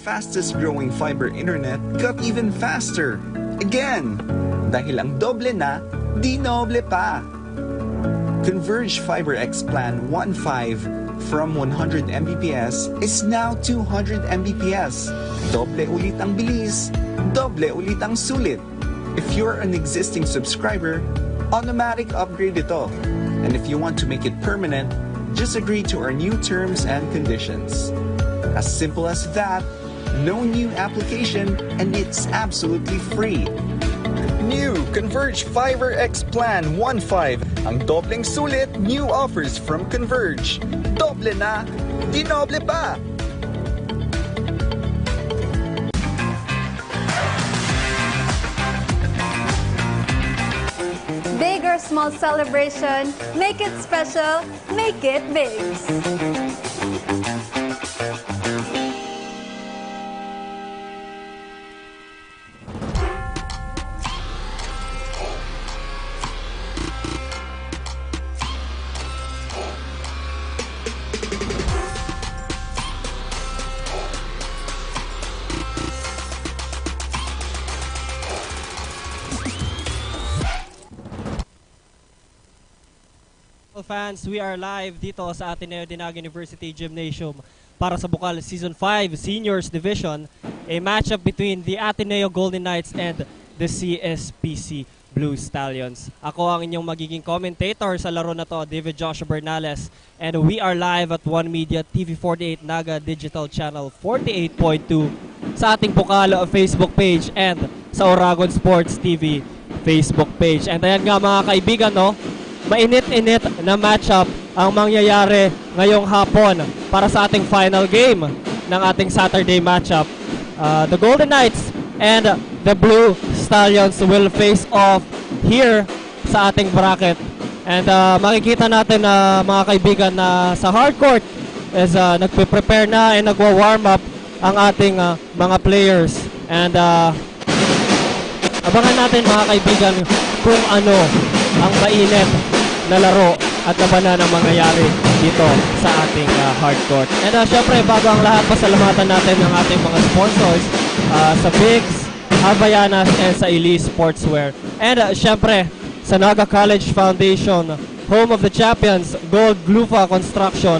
fastest growing fiber internet got even faster. Again! Dahil ang doble na, di noble pa. Converge Fiber X Plan 1.5 from 100 Mbps is now 200 Mbps. Doble ulit ang bilis, doble ulit ang sulit. If you're an existing subscriber, automatic upgrade ito. And if you want to make it permanent, just agree to our new terms and conditions. As simple as that, no new application, and it's absolutely free. New Converge Fiber X Plan 1.5. Ang dobleng sulit, new offers from Converge. Doble na, di noble pa! Big or small celebration, make it special, make it big. Fans, we are live dito sa Ateneo Naga University Gymnasium para sa Bucal Season 5 Seniors Division, a matchup between the Ateneo Golden Knights and the Cspc Blue Stallions. Ako ang inyong magiging commentator sa laro na to, David Joshua Bernales, and we are live at One Media TV48 Naga Digital Channel 48.2 sa ating Bucal Facebook page and sa Oragon Sports TV Facebook page. And ayan nga mga kaibigan, no? Mainit-init na matchup ang mangyayari ngayong hapon para sa ating final game ng ating Saturday matchup. The Golden Knights and the Blue Stallions will face off here sa ating bracket. And makikita natin na mga kaibigan na sa hardcourt is nagpe-prepare na and nagwa-warm up ang ating mga players. And abangan natin mga kaibigan kung ano ang mainit na laro at labanan ang mangyayari dito sa ating hardcourt. And syempre, bago ang lahat, pasalamatan natin ang ating mga sponsors sa Bigs, Havaianas, and sa Elise Sportswear. And syempre, sa Naga College Foundation, home of the champions, Gold Glufa Construction,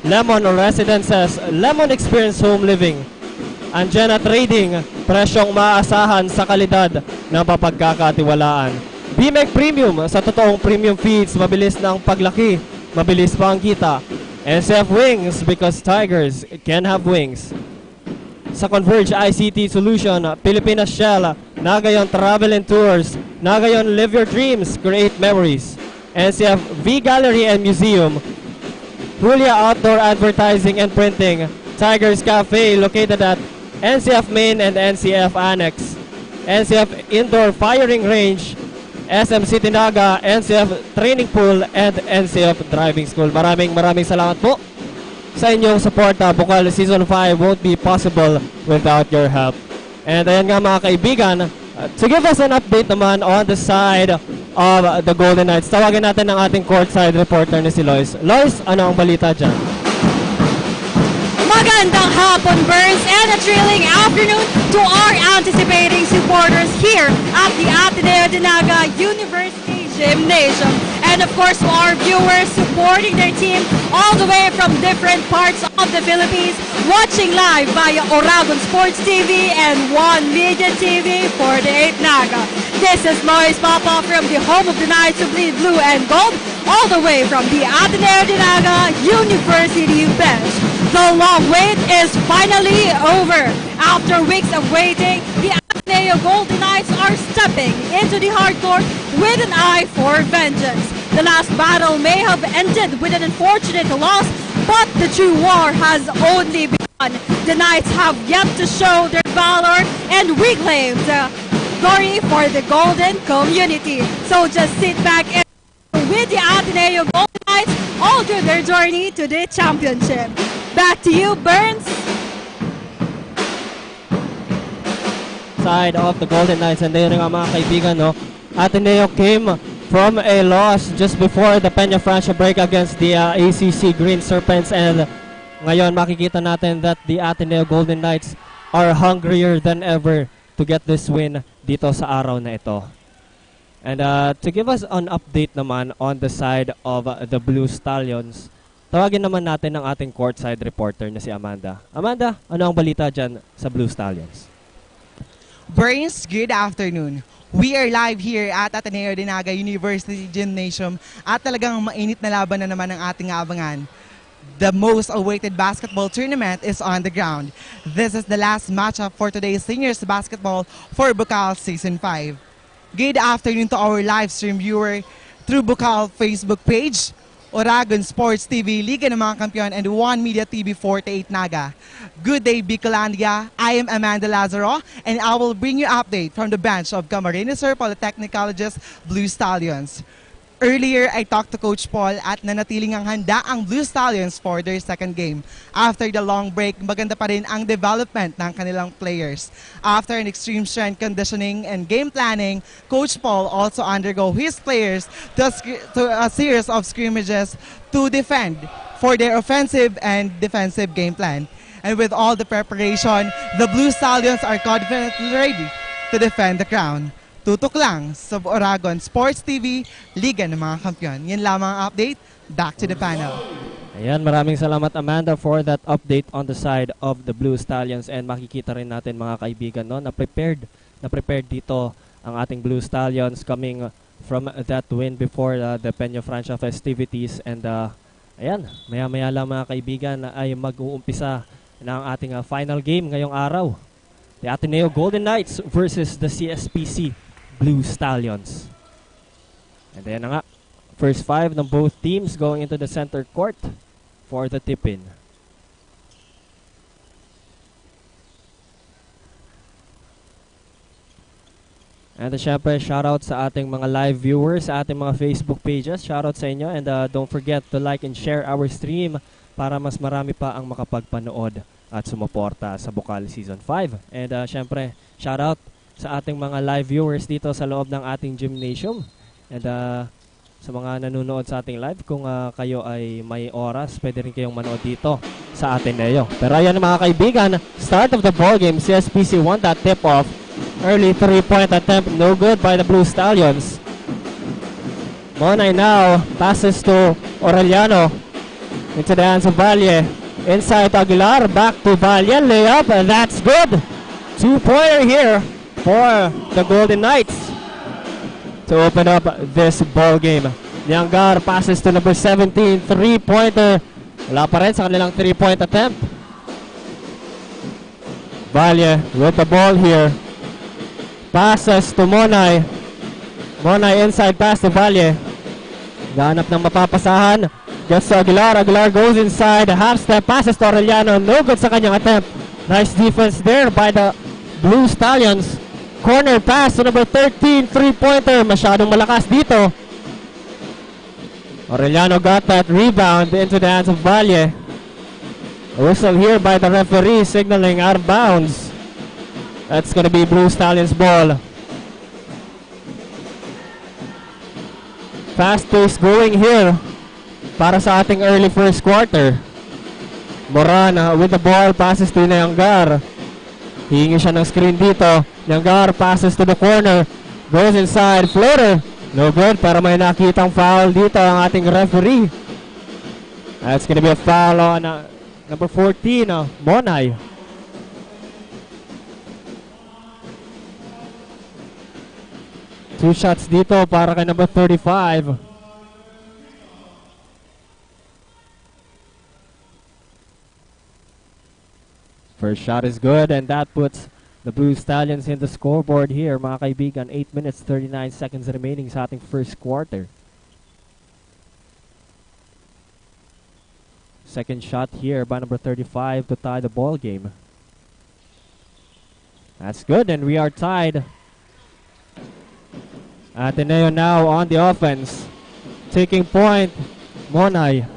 Lemon Residences, Lemon Experience Home Living, Anjena Trading, presyong maaasahan sa kalidad ng papagkakatiwalaan. BMEC Premium, sa totoong premium feeds, mabilis na ang paglaki, mabilis pa ang kita. NCF Wings, because tigers can have wings. Sa Converge ICT Solution, Pilipinas Shell, Nagayon Travel and Tours, Nagayon Live Your Dreams, Create Memories. NCF V Gallery and Museum, Julia Outdoor Advertising and Printing, Tigers Cafe, located at NCF Main and NCF Annex, NCF Indoor Firing Range, SM City Naga, NCF Training Pool, and NCF Driving School. Maraming salamat po sa inyong suporta. Bucal Season 5 won't be possible without your help. And ayan nga mga kaibigan, to give us an update naman on the side of the Golden Knights, tawagin natin ang ating courtside reporter ni si Lois. Lois, ano ang balita dyan? Magandang hapon, Burns, and a thrilling afternoon to our anticipating supporters here at the Ateneo Naga University Gymnasium. And of course, to our viewers supporting their team all the way from different parts of the Philippines, watching live via Oragon Sports TV and One Media TV 48 Naga. This is Lois Papa from the home of the Knights who bleed blue and gold, all the way from the Ateneo Naga University bench. The long wait is finally over. After weeks of waiting, the Ateneo Golden Knights are stepping into the hardcourt with an eye for vengeance. The last battle may have ended with an unfortunate loss, but the true war has only begun. The Knights have yet to show their valor and reclaim the glory for the Golden community. So just sit back and with the Ateneo Golden Knights all through their journey to the championship. Back to you, Burns. Side of the Golden Knights, and then nga mga kaibigan, no, Ateneo came from a loss just before the Peña Francia break against the ACC Green Serpents, and ngayon makikita natin that the Ateneo Golden Knights are hungrier than ever to get this win dito sa araw na ito. And to give us an update naman on the side of the Blue Stallions, tawagin naman natin ang ating courtside reporter na si Amanda. Amanda, ano ang balita dyan sa Blue Stallions? Burns, good afternoon. We are live here at Ateneo de Naga University Gymnasium at talagang mainit na laban na naman ang ating abangan. The most awaited basketball tournament is on the ground. This is the last matchup for today's seniors basketball for Bucal Season 5. Good afternoon to our live stream viewer through Bucal Facebook page, Oragon Sports TV, Liga ng mga Kampiyon, and One Media TV 48 Naga. Good day, Bicolandia. I am Amanda Lazaro, and I will bring you update from the bench of Camarines Sur Polytechnic College's Blue Stallions. Earlier, I talked to Coach Paul at nanatiling ang handa ang Blue Stallions for their second game. After the long break, maganda pa rin ang development ng kanilang players. After an extreme strength conditioning and game planning, Coach Paul also undergo his players to a series of scrimmages to defend for their offensive and defensive game plan. And with all the preparation, the Blue Stallions are confidently ready to defend the crown. Tutok lang sa Oragon Sports TV, Liga ng mga Kampiyon. Yan lamang ang update. Back to the panel. Ayan, maraming salamat Amanda for that update on the side of the Blue Stallions, and makikita rin natin mga kaibigan no, na prepared dito ang ating Blue Stallions coming from that win before the Peña Francia festivities, and ayan, maya-maya lang mga kaibigan ay mag-uumpisa na ang ating final game ngayong araw. The Ateneo Golden Knights versus the Cspc Blue Stallions. And then nga, first five ng both teams going into the center court for the tip-in. And syempre, shoutout sa ating mga live viewers, sa ating mga Facebook pages. Shoutout sa inyo, and don't forget to like and share our stream para mas marami pa ang makapagpanood at sumuporta sa Bucal Season 5. And syempre, shoutout sa ating mga live viewers dito sa loob ng ating gymnasium. And sa mga nanonood sa ating live, kung kayo ay may oras, pwede rin kayong manood dito sa Ateneo. Pero ayan mga kaibigan, start of the ball game, CSPC won that tip-off. Early three-point attempt, no good by the Blue Stallions. Monay now passes to Aureliano into the hands of Valle. Inside to Aguilar, back to Valle, layup, and that's good. Two-pointer here for the Golden Knights to open up this ball game. Niangar passes to number 17, three-pointer. Wala pa rin sa kanilang three-point attempt. Valle with the ball here. Passes to Monay. Monay inside pass to Valle. Ganap ng mapapasahan. Gets to Aguilar. Aguilar goes inside. Half step passes to Aureliano. No good sa kanyang attempt. Nice defense there by the Blue Stallions. Corner pass to number 13. Three-pointer. Masyadong malakas dito. Aureliano got that rebound into the hands of Valle. A whistle here by the referee signaling out of bounds. That's going to be Blue Stallions ball. Fast pace going here para sa ating early first quarter. Moran with the ball, passes to Niangar. Hihingi siya ng screen dito. Niangar passes to the corner. Goes inside, floater. No good, pero may nakitang foul dito ang ating referee. That's going to be a foul on number 14, Monay. Two shots dito para kay number 35. First shot is good, and that puts the Blue Stallions in the scoreboard here, mga kaibigan. 8 minutes, 39 seconds remaining sa ating first quarter. Second shot here by number 35 to tie the ball game. That's good, and we are tied. Ateneo now on the offense. Taking point, Monay.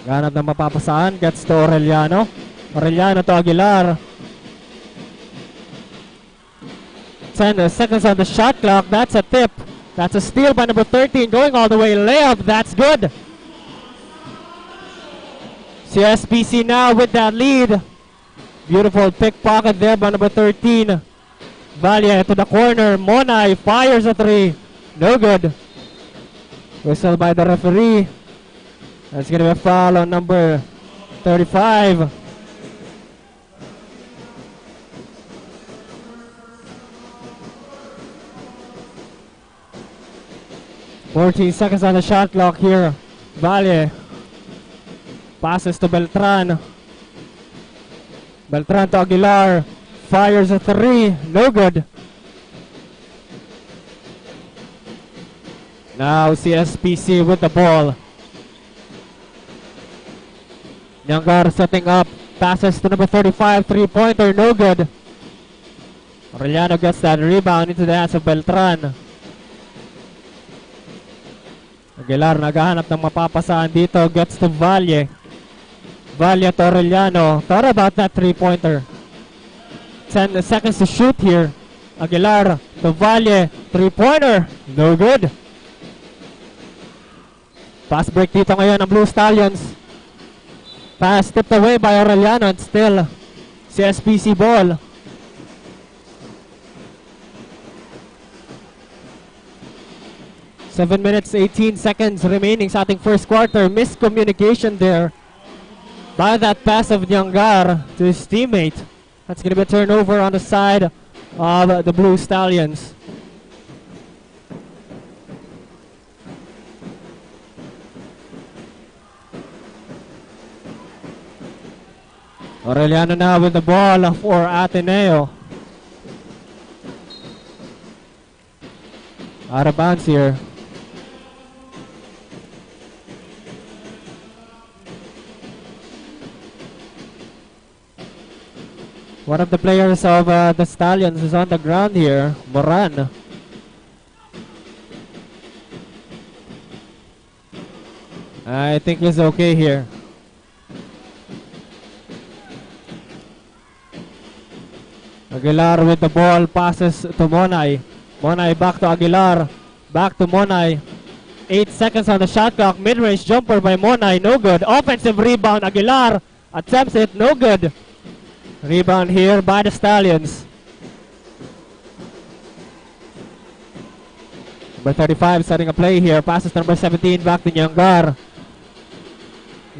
Ganap na mapapasahan, gets to Aureliano. Aureliano to Aguilar. 10 seconds on the shot clock. That's a tip. That's a steal by number 13. Going all the way, layup. That's good. CSPC now with that lead. Beautiful pickpocket there by number 13. Valle to the corner. Monay fires a three. No good. Whistle by the referee. That's going to be a foul on number 35. "14 seconds on the shot clock here. Valle passes to Beltran. Beltran to Aguilar. Fires a three. No good. Now Cspc with the ball. Yangar setting up. Passes to number 35. Three-pointer. No good. Aureliano gets that rebound into the hands of Beltran. Aguilar naghahanap ng mapapasahan dito. Gets to Valle. Valle to Aureliano. Thought about that three-pointer. 10 seconds to shoot here. Aguilar to Valle. Three-pointer. No good. Pass break dito ngayon ng Blue Stallions. Pass tipped away by Aureliano and still Cspc ball. Seven minutes, 18 seconds remaining sa ating first quarter. Miscommunication there by that pass of Yangar to his teammate. That's going to be a turnover on the side of the Blue Stallions. Aureliano now with the ball for Ateneo. Out of bounds here. One of the players of the Stallions is on the ground here, Moran. I think he's okay here. Aguilar with the ball, passes to Monay. Monay back to Aguilar. Back to Monay. 8 seconds on the shot clock. Mid-range jumper by Monay. No good. Offensive rebound. Aguilar attempts it. No good. Rebound here by the Stallions. Number 35 starting a play here. Passes to number 17 back to Yangar.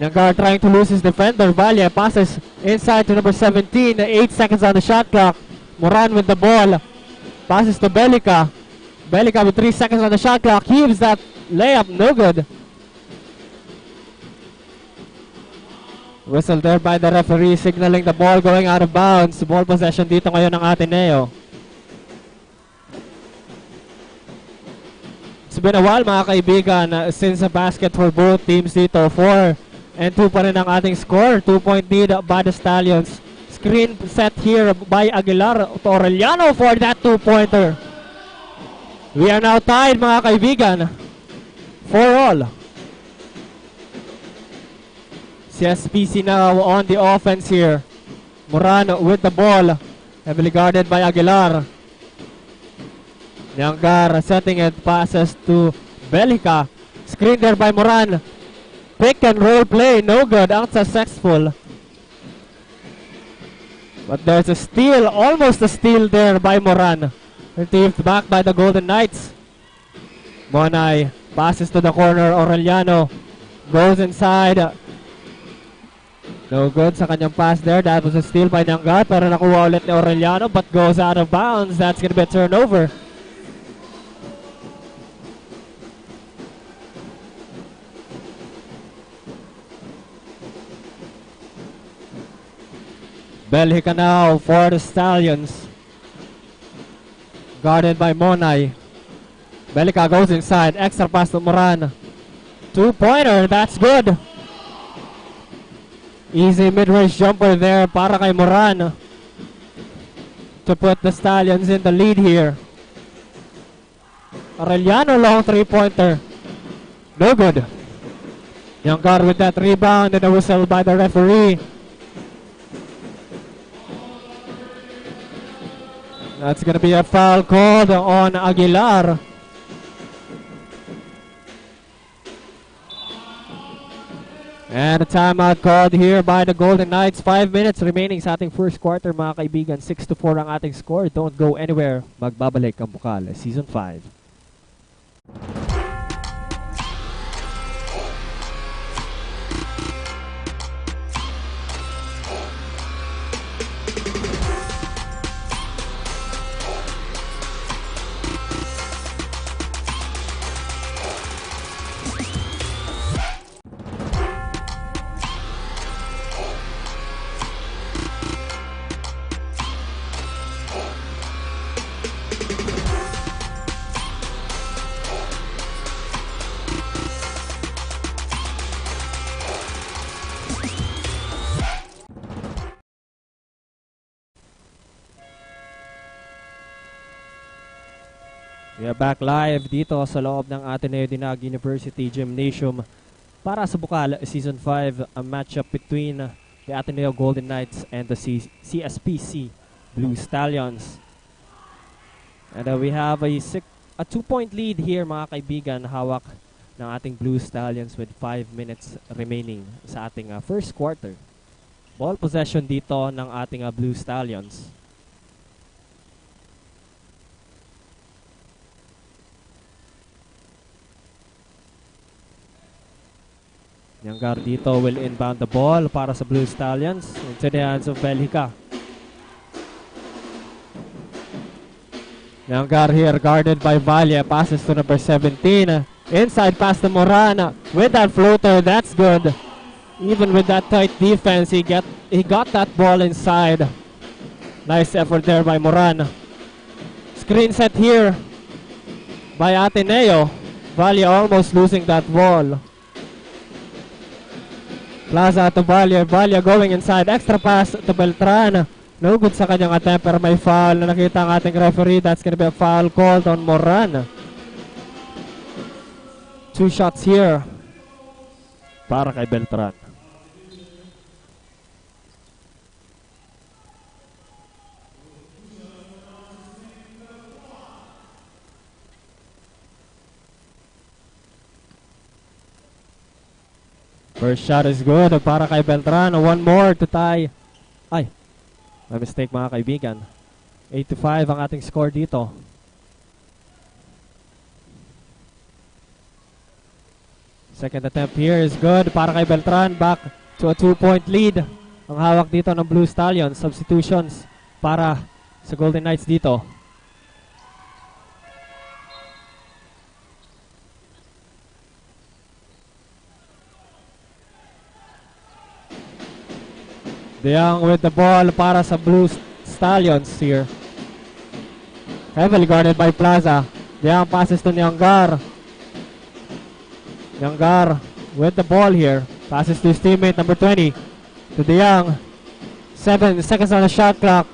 Yangar trying to lose his defender. Valle passes inside to number 17. 8 seconds on the shot clock. Moran with the ball. Passes to Belica. Belica with 3 seconds on the shot clock. Heaves that layup. No good. Whistle there by the referee signaling the ball going out of bounds. Ball possession dito ngayon ng Ateneo. It's been a while mga kaibigan since a basket for both teams dito. 4-2 pa rin ang ating score. 2-point lead by the Stallions. Screen set here by Aguilar to Aureliano for that two-pointer. We are now tied mga kaibigan. 4-all. Cspc now on the offense here. Moran with the ball. Heavily guarded by Aguilar. Yangar setting it, passes to Belica. Screen there by Moran. Pick and roll play, no good, unsuccessful. But there's a steal, almost a steal there by Moran. Retrieved back by the Golden Knights. Monay passes to the corner, Aureliano goes inside. No good sa kanyang pass there. That was a steal by Yangar, pero nakuha ulit ni Aureliano but goes out of bounds. That's gonna be a turnover. Belica now for the Stallions. Guarded by Monay. Belica goes inside. Extra pass to Moran. Two-pointer. That's good. Easy mid-range jumper there para kay Moran to put the Stallions in the lead here. Aureliano long three-pointer. No good. Yangar with that rebound and a whistle by the referee. That's going to be a foul called on Aguilar. And a timeout called here by the Golden Knights. 5 minutes remaining sa ating first quarter, mga kaibigan. 6-4 ang ating score. Don't go anywhere. Magbabalik ang Bucal Season 5. We are back live dito sa loob ng Ateneo University Gymnasium para sa Bucal Season 5, a matchup between the Ateneo Golden Knights and the Cspc Blue Stallions. And we have a 2-point lead here, mga kaibigan, hawak ng ating Blue Stallions with 5 minutes remaining sa ating first quarter. Ball possession dito ng ating Blue Stallions. Yangar dito will inbound the ball para sa Blue Stallions into the hands of Belhica. Yangar here guarded by Valle. Passes to number 17. Inside pass to Moran. With that floater, that's good. Even with that tight defense, he got that ball inside. Nice effort there by Moran. Screen set here by Ateneo. Valle almost losing that ball. Plaza to Valle. Valle going inside. Extra pass to Beltran. No good sa kanyang attempt pero may foul na nakita ang ating referee. That's gonna be a foul called on Moran. 2 shots here para kay Beltran. First shot is good para kay Beltran. One more to tie. Ay, may mistake, mga kaibigan. 8-5 ang ating score dito. Second attempt here is good para kay Beltran. Back to a 2-point lead. Ang hawak dito ng Blue Stallions. Substitutions para sa Golden Knights dito. De Jong with the ball para sa Blue Stallions here. Heavily guarded by Plaza. De Jong passes to Yangar. Yangar with the ball here. Passes to his teammate number 20. To De Jong. 7 seconds on the shot clock.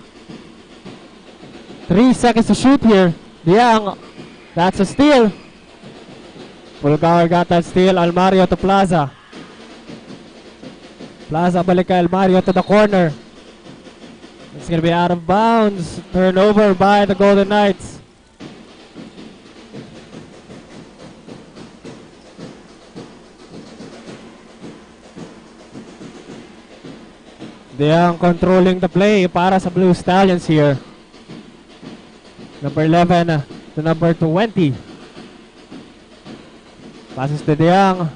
3 seconds to shoot here. De Jong. That's a steal. Pulgar got that steal. Almario to Plaza. Plaza balik kay Almario to the corner. It's gonna be out of bounds. Turnover by the Golden Knights. De Jong controlling the play para sa Blue Stallions here. Number 11 to number 20. Passes to De Jong.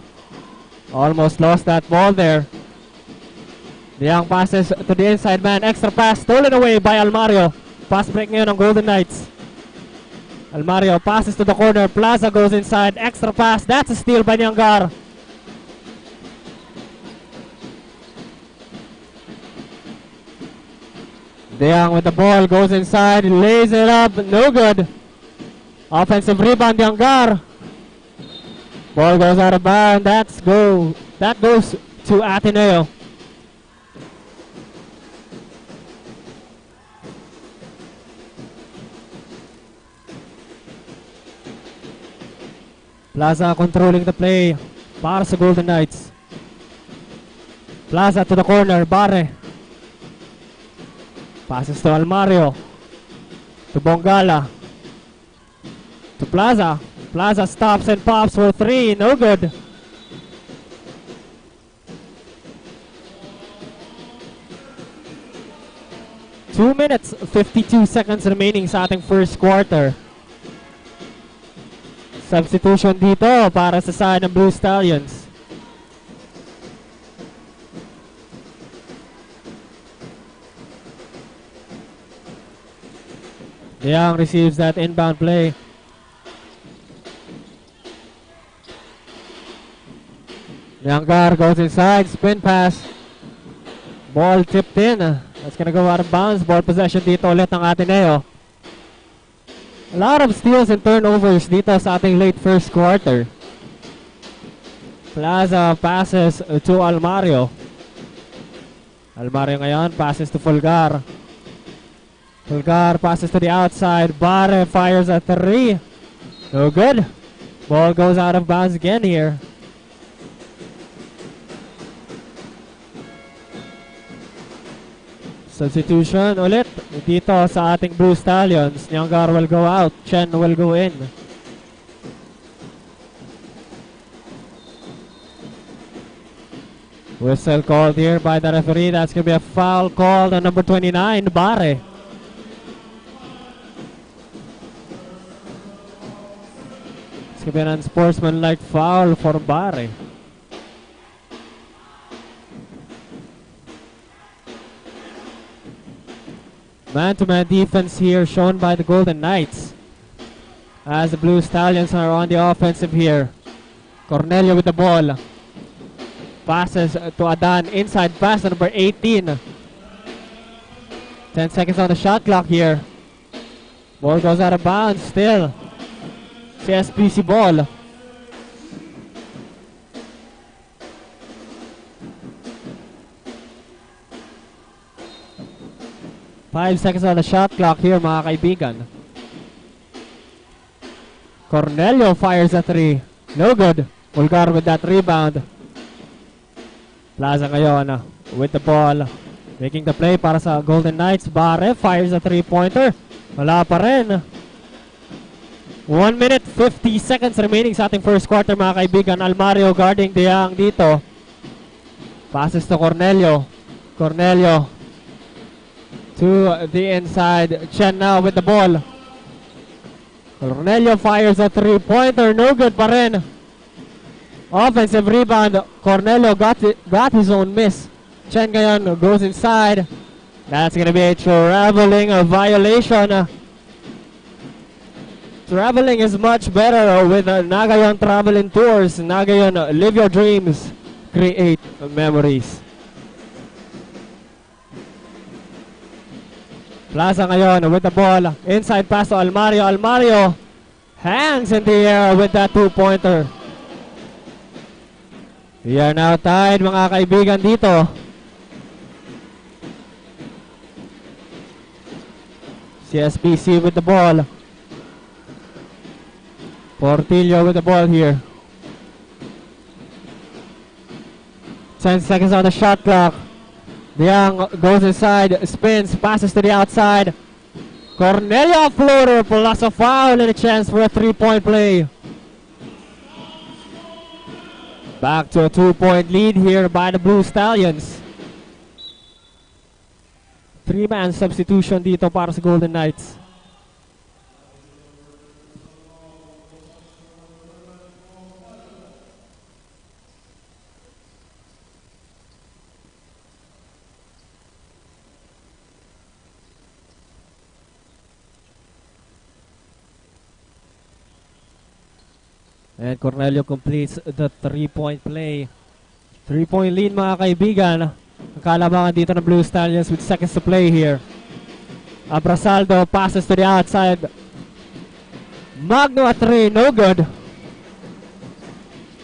Almost lost that ball there. De Jong passes to the inside man. Extra pass stolen away by Almario. Pass break ngayon ng Golden Knights. Almario passes to the corner. Plaza goes inside. Extra pass. That's a steal by Yangar. De Jong with the ball goes inside. Lays it up. No good. Offensive rebound Yangar. Ball goes out of bounds. That goes to Ateneo. Plaza controlling the play para sa Golden Knights. Plaza to the corner. Barre. Passes to Almario. To Bongala. To Plaza. Plaza stops and pops for 3. No good. 2 minutes, 52 seconds remaining sa ating first quarter. Substitution dito para sa side ng Blue Stallions. Young receives that inbound play. Naga goes inside, spin pass. Ball tipped in. That's gonna go out of bounds. Ball possession dito ulit ng Ateneo. A lot of steals and turnovers dito sa ating late first quarter. Plaza passes to Almario. Almario ngayon passes to Fulgar. Fulgar passes to the outside. Bare fires a 3. No good. Ball goes out of bounds again here. Substitution ulit dito sa ating Blue Stallions. Nyanggar will go out. Chen will go in. Whistle called here by the referee. That's going to be a foul called on number 29, Bare. It's going to be an unsportsmanlike foul for Bare. Man-to-man defense here shown by the Golden Knights as the Blue Stallions are on the offensive here. Cornelio with the ball. Passes to Adan. Inside pass to number 18. 10 seconds on the shot clock here. Ball goes out of bounds still. Cspc ball. Five seconds on the shot clock here, mga kaibigan. Cornelio fires a 3. No good. Fulgar with that rebound. Plaza ngayon with the ball. Making the play para sa Golden Knights. Bare fires a 3-pointer. Wala pa rin. 1 minute 50 seconds remaining sa ating first quarter, mga kaibigan. Almario guarding the Young dito. Passes to Cornelio. Cornelio to the inside. Chen now with the ball. Cornelio fires a 3-pointer. No good pa rin. Offensive rebound. Cornelio got his own miss. Chen ngayon goes inside. That's going to be a traveling violation. Traveling is much better with Naga traveling tours. Naga live your dreams. Create memories. Plaza ngayon with the ball. Inside pass to Almario. Almario hangs in the air with that 2-pointer. We are now tied, mga kaibigan, dito. Cspc with the ball. Portillo with the ball here. 10 seconds on the shot clock. The Young goes inside, spins, passes to the outside. Cornelio floater plus a foul and a chance for a 3-point play. Back to a 2-point lead here by the Blue Stallions. 3-man substitution dito para sa Golden Knights. And Cornelio completes the 3-point play. 3-point lead, mga kaibigan. Ang kalabangan dito ng Blue Stallions with seconds to play here. Abrasaldo passes to the outside. Magno at 3, no good.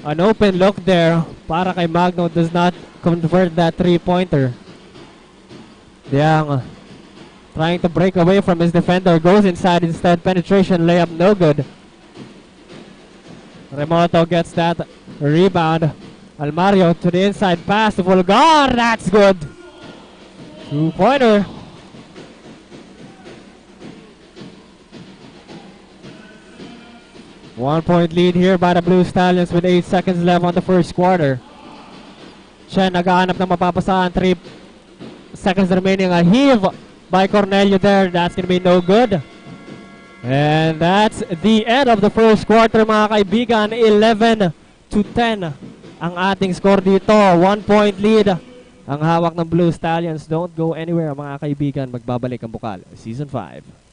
An open look there para kay Magno, does not convert that 3-pointer. Young trying to break away from his defender, goes inside instead. Penetration layup, no good. Remoto gets that rebound. Almario to the inside pass to Fulgar. That's good. 2-pointer. One-point lead here by the Blue Stallions with 8 seconds left on the first quarter. Chen naghahanap ng mapapasahan. 3 seconds remaining. A heave by Cornelio there. That's gonna be no good. And that's the end of the first quarter, mga kaibigan. 11-10 ang ating score dito. 1 point lead ang hawak ng Blue Stallions. Don't go anywhere, mga kaibigan. Magbabalik ang Bucal Season 5.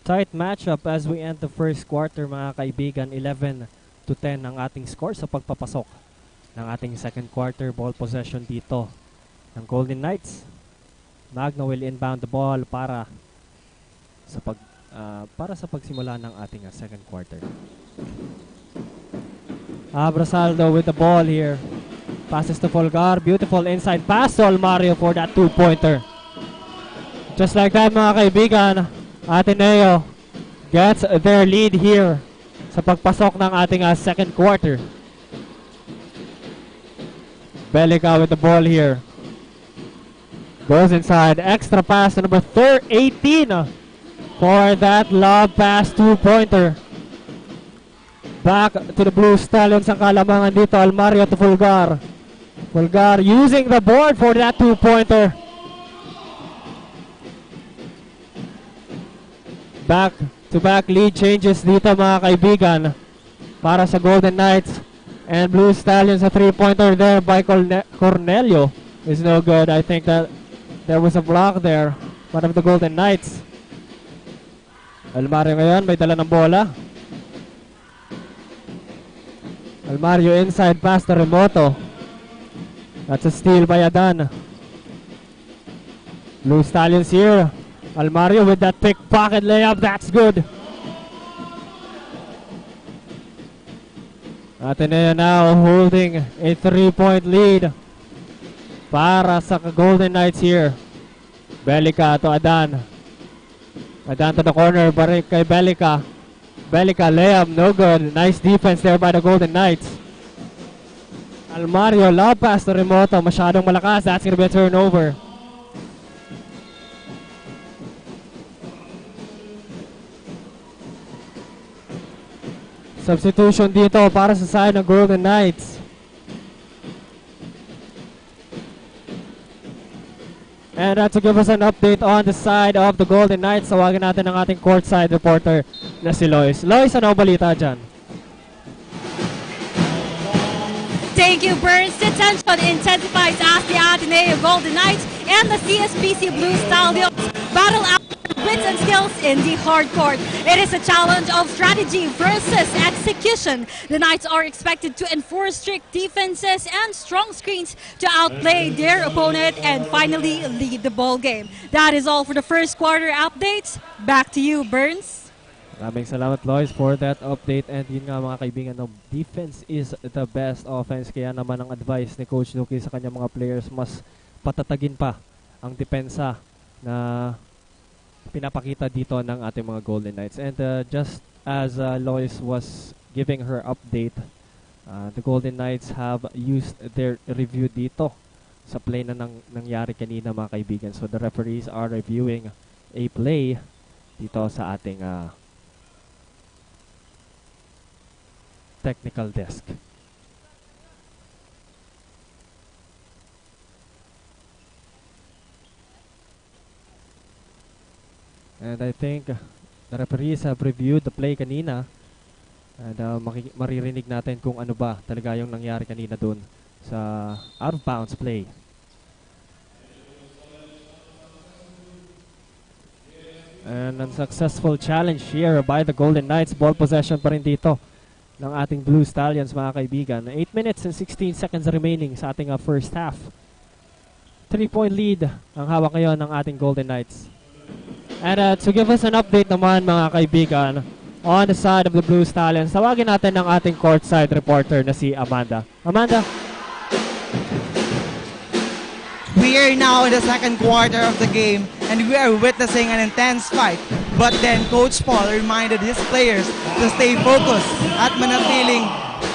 Tight matchup as we end the first quarter, mga kaibigan. 11-10 ang ating score sa pagpapasok ng ating second quarter. Ball possession dito ng Golden Knights. Magna will inbound the ball para sa pagsimula ng ating second quarter. Abrasaldo with the ball here. Passes to Folgar. Beautiful inside pass to Almario for that two-pointer. Just like that, mga kaibigan, Ateneo gets their lead here sa pagpasok ng ating second quarter. Belica with the ball here. Goes inside. Extra pass to number 18 for that lob pass two-pointer. Back to the Blue Stallions ang kalamangan dito. Almario to Fulgar. Fulgar using the board for that two-pointer. Back-to-back lead changes dito, mga kaibigan, para sa Golden Knights. And Blue Stallions, a three-pointer there by Cornelio is no good. I think that there was a block there. One of the Golden Knights. Almario ngayon, may dala ng bola. Almario inside pass to Remoto. That's a steal by Adan. Blue Stallions here. Almario with that pickpocket layup. That's good. Ateneo now holding a 3-point lead para sa Golden Knights here. Belica to Adan. Adan to the corner. Barik kay Belica. Belica layup. No good. Nice defense there by the Golden Knights. Almario lob pass to Remoto. Masyadong malakas. That's gonna be a turnover. Substitution dito para sa side ng Golden Knights. And to give us an update on the side of the Golden Knights, tawagin natin ang ating courtside reporter na si Lois. Lois, ano balita dyan? Thank you, Burns. The tension intensifies as the Ateneo Golden Knights and the Cspc Blue Stallions battle out wits and skills in the hard court. It is a challenge of strategy versus execution. The Knights are expected to enforce strict defenses and strong screens to outplay their opponent and finally lead the ball game. That is all for the first quarter updates. Back to you, Burns. Maraming salamat, Lois, for that update. And yun nga, mga kaibigan, no, defense is the best offense. Kaya naman ang advice ni Coach Luki sa kanyang mga players, mas patatagin pa ang depensa na pinapakita dito ng ating mga Golden Knights. And just as Lois was giving her update, the Golden Knights have used their review dito sa play na nangyari kanina, mga kaibigan. So the referees are reviewing a play dito sa ating technical desk. And I think the referees have reviewed the play kanina. And maririnig natin kung ano ba talaga yung nangyari kanina dun sa out of bounds play. And unsuccessful challenge here by the Golden Knights. Ball possession pa rin dito ng ating Blue Stallions, mga kaibigan. 8 minutes and 16 seconds remaining sa ating first half. 3-point lead ang hawak ngayon ng ating Golden Knights. And to give us an update naman, mga kaibigan, on the side of the Blue Stallions, tawagin natin ang ating courtside reporter na si Amanda. Amanda? We are now in the second quarter of the game and we are witnessing an intense fight. But then Coach Paul reminded his players to stay focused at manatiling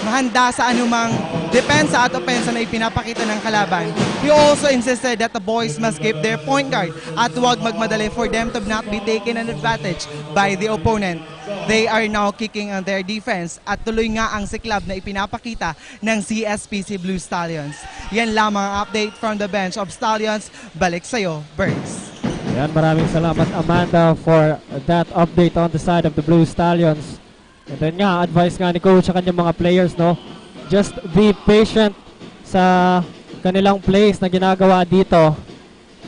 mahanda sa anumang depensa at opensa na ipinapakita ng kalaban. He also insisted that the boys must keep their point guard at huwag magmadali for them to not be taken an advantage by the opponent. They are now kicking on their defense at tuloy nga ang siklab na ipinapakita ng Cspc Blue Stallions. Yan lamang ang update from the bench of Stallions. Balik sa'yo, Burns. Yan, maraming salamat Amanda for that update on the side of the Blue Stallions. And then nga, advice nga ni Coach sa kanyang mga players, no? Just be patient sa kanilang plays na ginagawa dito.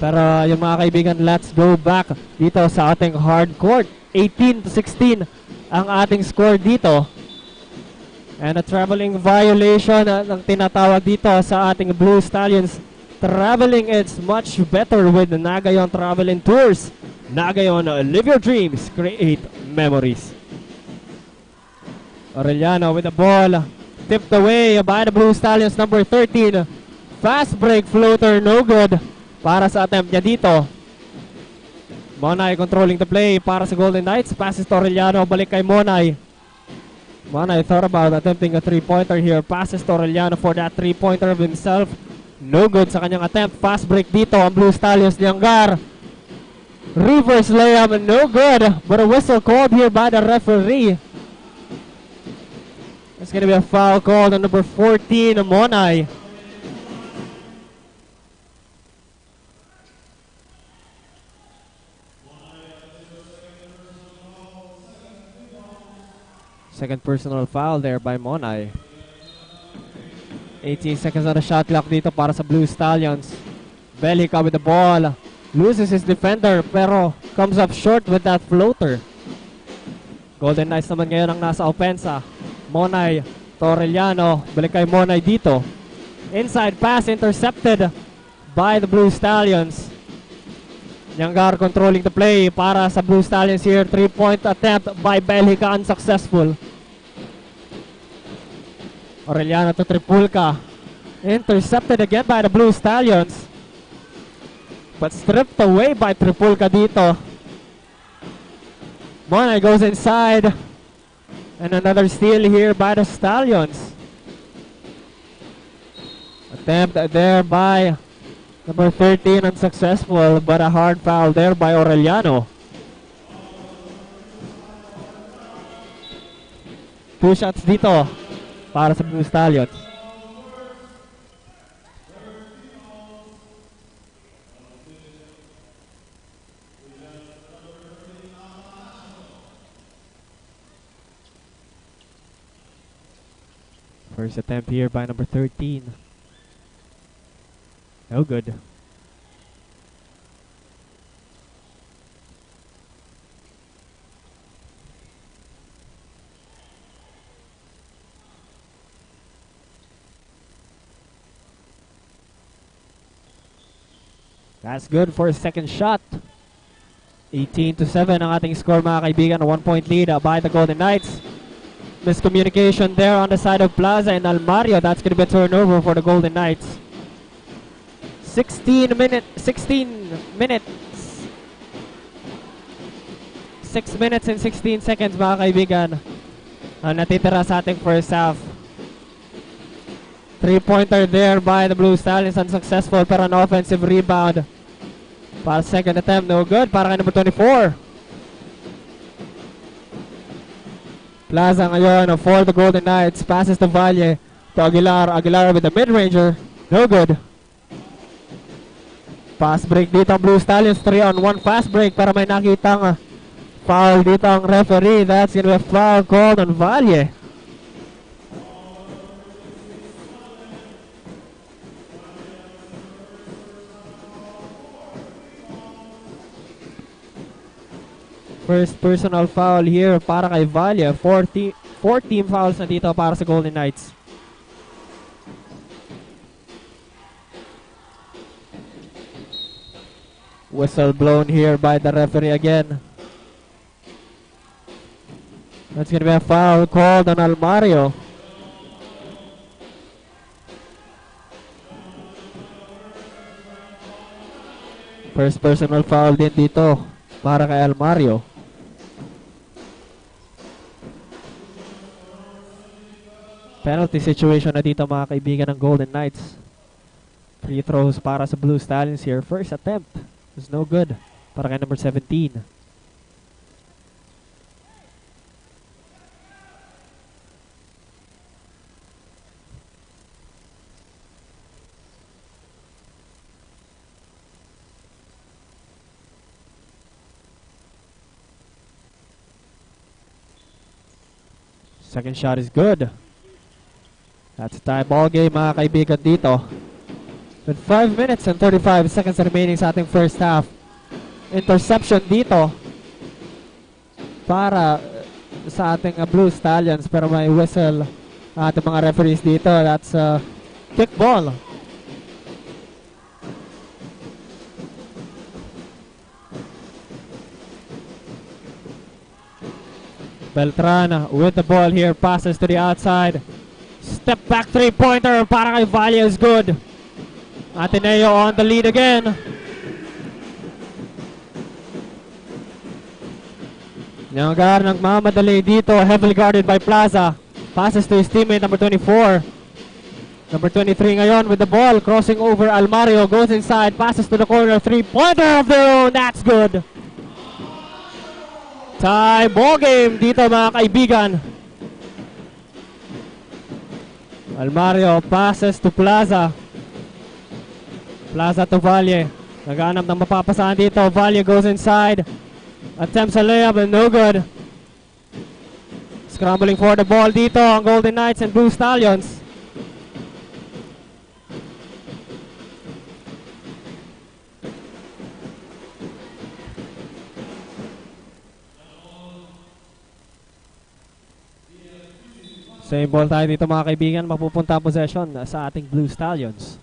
Pero yung mga kaibigan, let's go back dito sa ating hard court. 18-16 ang ating score dito. And a traveling violation ang tinatawag dito sa ating Blue Stallions. Traveling, it's much better with the Naga Traveling Tours. Naga live your dreams, create memories. Aureliano with the ball, tipped away by the Blue Stallions, number 13. Fast break floater, no good para sa attempt niya dito. Monay controlling the play para sa Golden Knights. Passes to Aureliano, balik kay Monay. Monay thought about attempting a three-pointer here. Passes to Aureliano for that three-pointer of himself. No good sa kanyang attempt. Fast break dito ang Blue Stallions. Lianggar. Reverse layup, no good. But a whistle called here by the referee. It's going to be a foul called on number 14, Monay. Second personal foul there by Monay. 18 seconds on the shot clock dito para sa Blue Stallions. Belica with the ball. Loses his defender pero comes up short with that floater. Golden Knights naman ngayon ang nasa opensa. Monay, Torrellano, balik kay Monay dito. Inside pass intercepted by the Blue Stallions. Lianggar controlling the play para sa Blue Stallions here. 3-point attempt by Belica, unsuccessful. Aureliano to Tripulca. Intercepted again by the Blue Stallions. But stripped away by Tripulca dito. Monay goes inside. And another steal here by the Stallions. Attempt there by number 13, unsuccessful, but a hard foul there by Aureliano. 2 shots dito para sa Blue Stallions. First attempt here by number 13. No good. That's good for a second shot. 18-7 ang ating score, mga kaibigan. A 1-point lead by the Golden Knights. Miscommunication there on the side of Plaza and Almario. That's going to be a turnover for the Golden Knights. 16 minutes. 6 minutes and 16 seconds, mga kaibigan. Natitira sa ating first half. 3-pointer there by the Blue Stallions, unsuccessful, pero an offensive rebound. Para second attempt, no good. Para kay number 24. Plaza ngayon for the Golden Knights. Passes to Valle to Aguilar. Aguilar with the mid-ranger. No good. Fast break dito ang Blue Stallions. 3-on-1 fast break para may nakitang foul dito ang referee. That's gonna be a foul called on Valle. First personal foul here para kay Valle. 14 fouls na dito para sa Golden Knights. Whistle blown here by the referee again. That's going to be a foul called on Almario. First personal foul din dito para kay Almario. Penalty situation na dito mga kaibigan ng Golden Knights. Free throws para sa Blue Stallions here. First attempt was no good para kay number 17. Second shot is good. That's a tie ball game mga kaibigan dito. With 5 minutes and 35 seconds remaining sa ating first half. Interception dito para sa ating Blue Stallions, pero may whistle ating mga referees dito. That's a kick ball. Beltran with the ball here, passes to the outside. Step back three-pointer para kay Valle is good. Ateneo on the lead again. Naga nagmamadali dito, heavily guarded by Plaza. Passes to his teammate number 24. Number 23 ngayon with the ball, crossing over Almario, goes inside, passes to the corner, three-pointer of their own, that's good. Tie ball game dito mga kaibigan. Almario passes to Plaza. Plaza to Valle. Naghanap ng mapapasahan dito. Valle goes inside. Attempts a layup and no good. Scrambling for the ball dito ang Golden Knights and Blue Stallions. Same ball tayo dito mga kaibigan. Mapupunta ang possession sa ating Blue Stallions.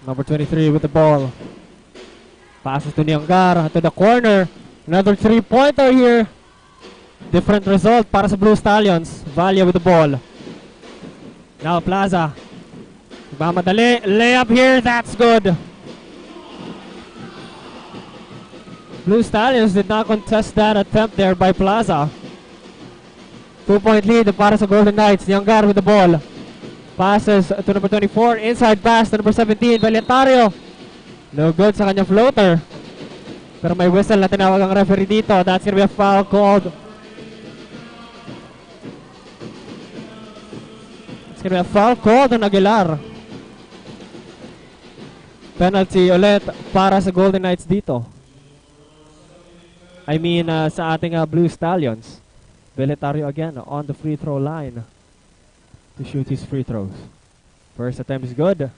Number 23 with the ball. Passes to Niangar to the corner. Another three-pointer here. Different result para sa Blue Stallions. Valle with the ball. Now Plaza. Mamadali. Layup here. That's good. Blue Stallions did not contest that attempt there by Plaza. 2-point lead para sa Golden Knights. Niangar with the ball. Passes to number 24. Inside pass to number 17. Valentario. No good sa kanyang floater. Pero may whistle na tinawag ang referee dito. That's gonna be a foul called. It's gonna be a foul called on Aguilar. Penalty ulit para sa Golden Knights dito. I mean, sa ating Blue Stallions. Valentario again on the free throw line to shoot his free throws. First attempt is good.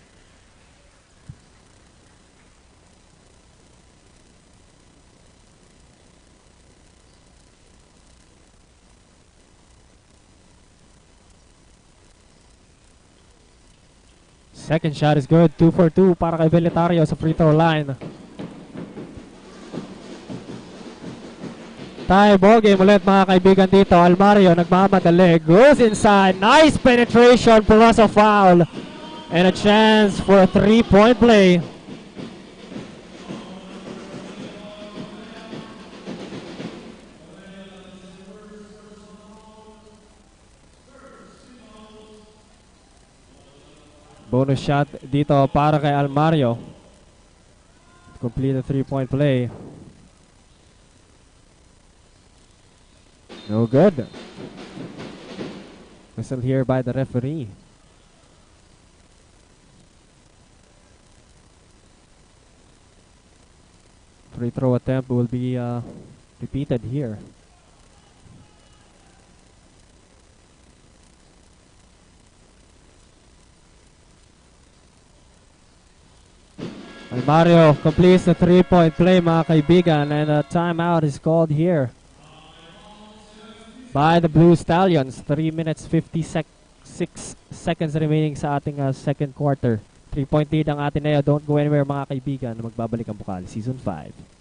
Second shot is good. 2 for 2 para kay Valentario sa free throw line. Tie ball game ulit mga kaibigan dito. Almario nagmamadali. Goes inside. Nice penetration plus a foul. And a chance for a 3-point play. Bonus shot dito para kay Almario. Complete a 3-point play. No good. Whistle here by the referee. Free throw attempt will be repeated here. Mario completes the 3-point play, mga kaibigan, and a timeout is called here by the Blue Stallions. 3 minutes 56 seconds remaining sa ating second quarter. 3-point lead ang Ateneo. Don't go anywhere, mga kaibigan. Magbabalik ang Bucal Season 5.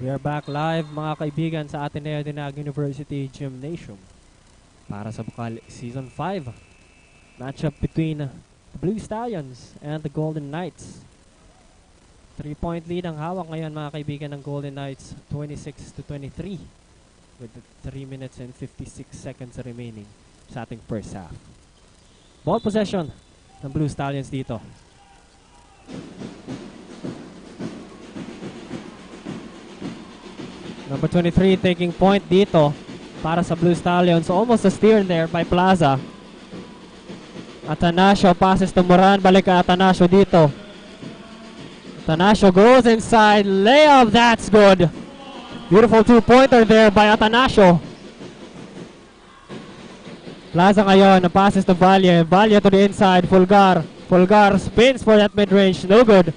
We are back live, mga kaibigan, sa Ateneo Naga University Gymnasium para sa Bucal Season 5. Matchup between the Blue Stallions and the Golden Knights. 3-point lead ang hawak ngayon, mga kaibigan, ng Golden Knights, 26-23, with 3 minutes and 56 seconds remaining sa ating first half. Ball possession ng Blue Stallions dito. Number 23 taking point dito para sa Blue Stallions. Almost a steer there by Plaza. Ateneo passes to Moran. Balik ka Ateneo dito. Ateneo goes inside. Layup. That's good. Beautiful two-pointer there by Ateneo. Plaza ngayon. Passes to Valle. Valle to the inside. Fulgar. Fulgar spins for that mid-range. No good.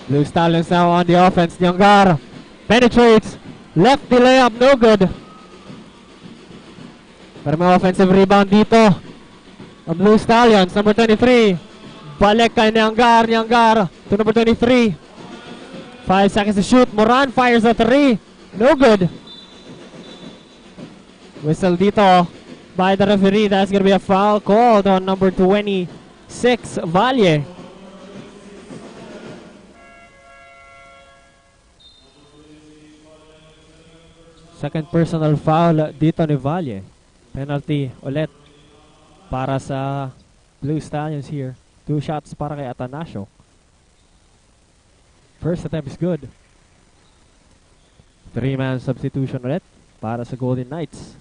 Blue Stallions now on the offense. Nyanggar penetrates. Left the layup. No good. Pero may offensive rebound dito. Ang Blue Stallions. Number 23. Balik kay Nyanggar. Nyanggar to number 23. 5 seconds to shoot. Moran fires a 3. No good. Whistle dito by the referee. That's gonna be a foul called on number 26, Valle. Second personal foul dito ni Valle. Penalty ulit para sa Blue Stallions here. 2 shots para kay Ateneo. First attempt is good. 3-man substitution ulit para sa Golden Knights.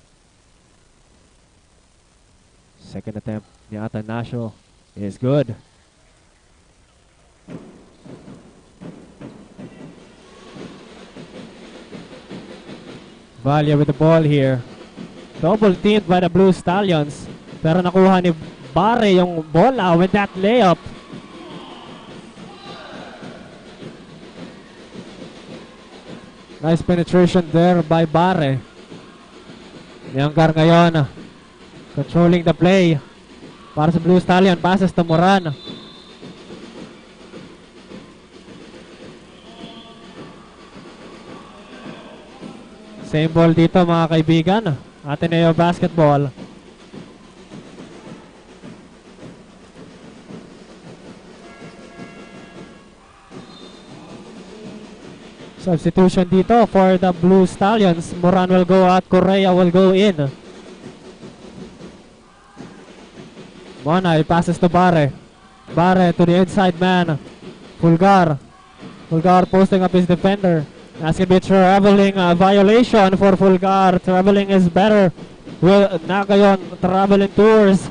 Second attempt ni Ateneo is good. Valle with the ball here. Double teamed by the Blue Stallions. Pero nakuha ni Barre yung bola with that layup. Nice penetration there by Barre. Nyanggar ngayon controlling the play para sa Blue Stallion. Passes to Moran. Same ball dito, mga kaibigan. Ateneo basketball. Substitution dito for the Blue Stallions. Moran will go out. Correa will go in. Monay passes to Barre. Barre to the inside man. Fulgar. Fulgar posting up his defender. That's going to be a traveling violation for Fulgar. Traveling is better. Well, Naga traveling tours.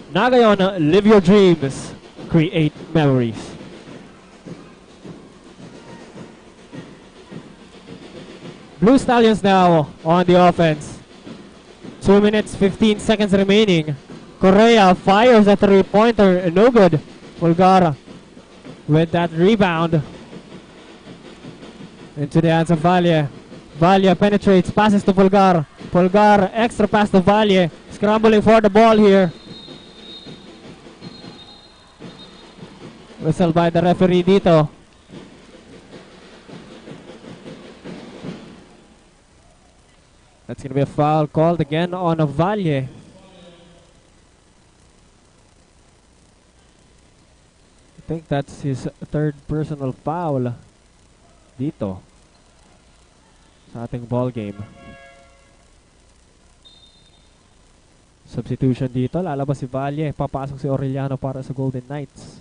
Naga live your dreams. Create memories. Blue Stallions now on the offense. 2 minutes, 15 seconds remaining. Correa fires a 3-pointer. No good. Fulgar with that rebound. Into the hands of Valle. Valle penetrates, passes to Fulgar. Fulgar, extra pass to Valle. Scrambling for the ball here. Whistle by the referee dito. That's going to be a foul called again on a Valle. think that's his third personal foul dito sa ating ball game. Substitution dito, lalabas si Valle, papasok si Aureliano para sa Golden Knights.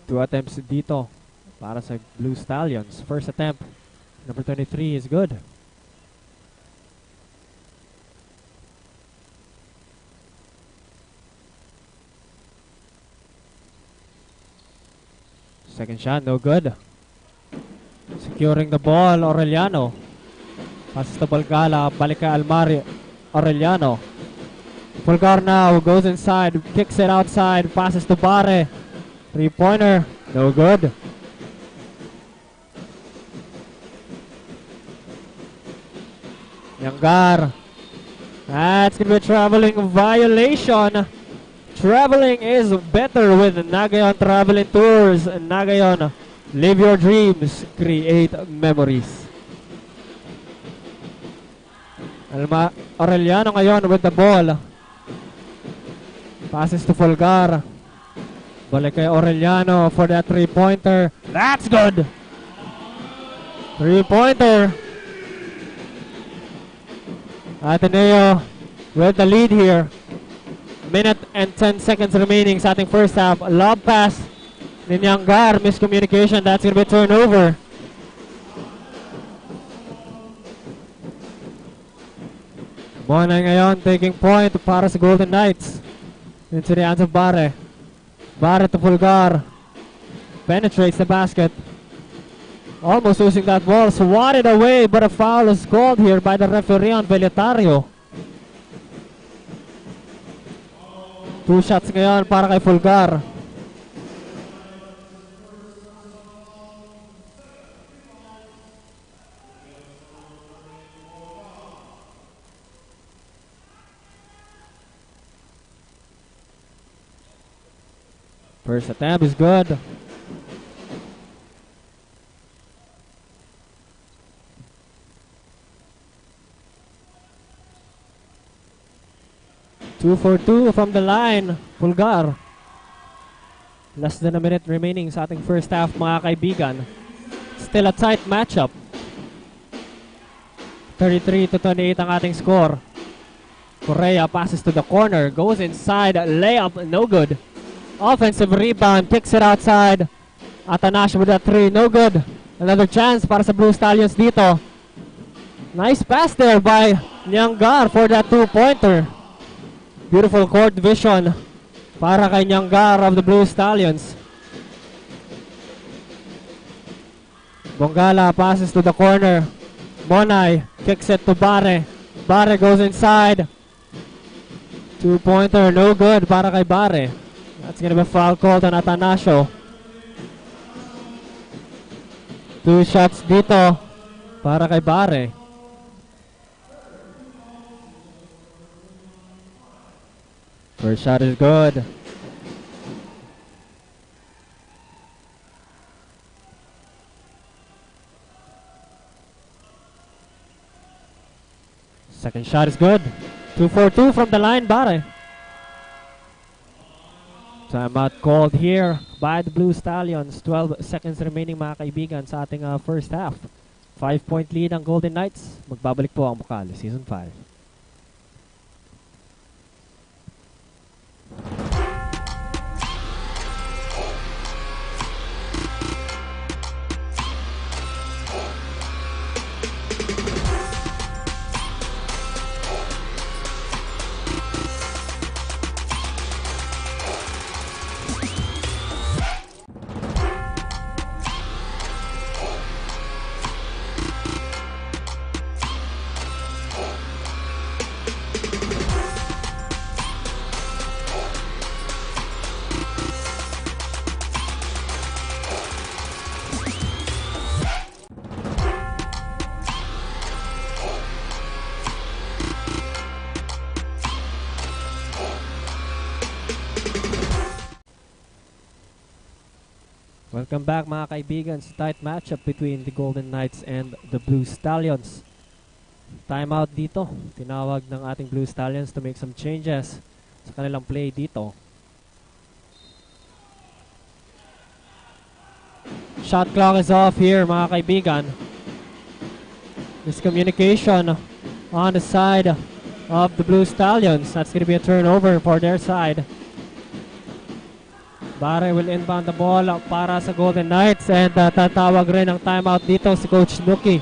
Two attempts dito para sa Blue Stallions. First attempt, number 23 is good. Second shot, no good. Securing the ball, Aureliano. Passes to Bucal, balik kay Almari. Aureliano. Pulgar now goes inside, kicks it outside, passes to Bare. Three-pointer, no good. Yangar. That's going to be a traveling violation. Traveling is better with Nagayon Traveling Tours. Nagayon, live your dreams, create memories. Aureliano ngayon with the ball. Passes to Fulgar. Balik kay Aureliano for that three-pointer. That's good! Three-pointer. Ateneo with the lead here. Minute and 10 seconds remaining sa ating first half. Lob pass ni Yangar. Miscommunication. That's going to be a turnover. Monay ngayon taking point para sa Golden Knights. Into the hands of Bare. Bare to Fulgar. Penetrates the basket. Almost losing that ball. Swatted away, but a foul is called here by the referee on Veletario. Two shots ngayon para kay Fulgar. First attempt is good. Two for two from the line. Fulgar. Less than a minute remaining sa ating first half, mga kaibigan. Still a tight matchup. 33-28 ang ating score. Correa passes to the corner. Goes inside. Layup. No good. Offensive rebound. Kicks it outside. Ateneo with a three. No good. Another chance para sa Blue Stallions dito. Nice pass there by Yangar for that two-pointer. Beautiful court vision para kay Yangar of the Blue Stallions. Bongala passes to the corner. Monay kicks it to Bare. Bare goes inside. Two-pointer, no good para kay Bare. That's gonna be a foul called on Ateneo. Two shots dito para kay Bare. First shot is good. Second shot is good. 2 for 2 from the line, Bare. Timeout called here by the Blue Stallions. 12 seconds remaining, mga kaibigan, sa ating first half. 5-point lead ang Golden Knights. Magbabalik po ang Bucal, Season 5. Welcome back, mga kaibigan, sa tight matchup between the Golden Knights and the Blue Stallions. Timeout dito. Tinawag ng ating Blue Stallions to make some changes. sa kanilang play dito. Shot clock is off here, mga kaibigan. Miscommunication on the side of the Blue Stallions. That's going to be a turnover for their side. Bare will inbound the ball para sa Golden Knights, and tatawag rin ng timeout dito si Coach Nuki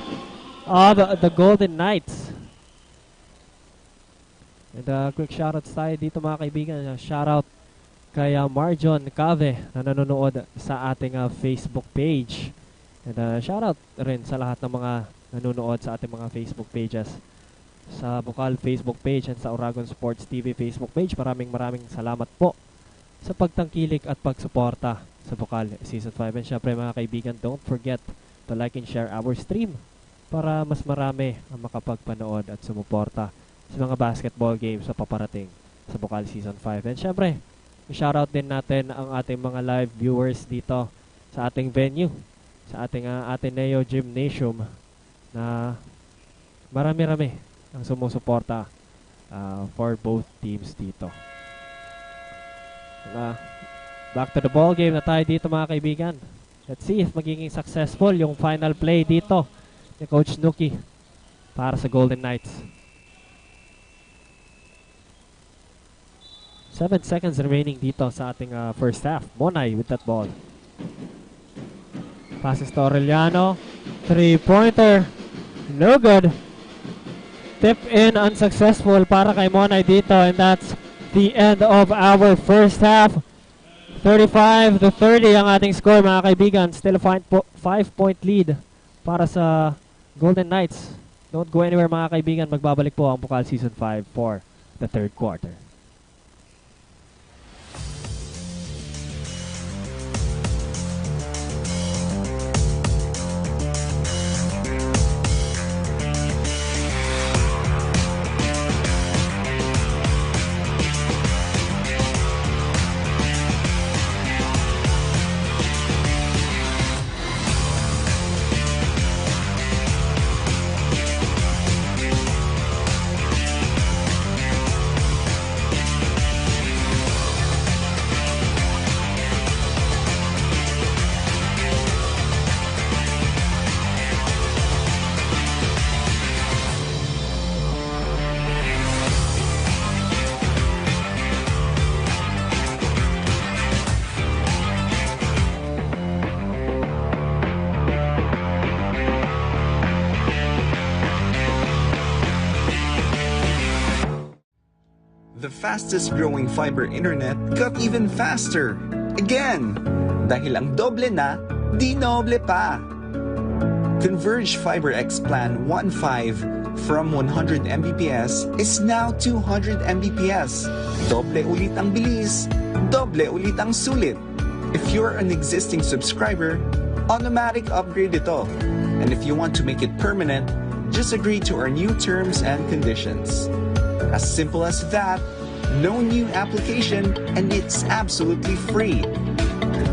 of the Golden Knights. And quick shoutout tayo dito, mga kaibigan. Shoutout kay Marjon Cave na nanonood sa ating Facebook page. And shoutout rin sa lahat ng mga nanonood sa ating mga Facebook pages. Sa Bucal Facebook page and sa Uragon Sports TV Facebook page. Maraming salamat po sa pagtangkilik at pagsuporta sa Bucal Season 5. And syempre, mga kaibigan, don't forget to like and share our stream para mas marami ang makapagpanood at sumuporta sa mga basketball games sa paparating sa Bucal Season 5. And syempre, i-shoutout din natin ang ating mga live viewers dito sa ating venue, sa ating Ateneo GYMNASIUM, na marami-rami ang sumusuporta for both teams dito. Back to the ball game na tayo dito, mga kaibigan. Let's see if magiging successful yung final play dito ni Coach Nuki para sa Golden Knights. 7 seconds remaining dito sa ating first half. Monay with that ball. Passes to Aureliano. 3-pointer. No good. Tip in unsuccessful para kay Monay dito, and that's the end of our first half. 35-30 ang ating score, mga kaibigan. Still a 5-point lead para sa Golden Knights. Don't go anywhere, mga kaibigan. Magbabalik po ang Bucal Season 5 for the third quarter. The fastest growing fiber internet got even faster. Again! Dahil ang doble na, di noble pa. Converge Fiber X Plan 1.5 from 100 Mbps is now 200 Mbps. Doble ulit ang bilis, doble ulit ang sulit. If you're an existing subscriber, automatic upgrade ito. And if you want to make it permanent, just agree to our new terms and conditions. As simple as that, no new application, and it's absolutely free.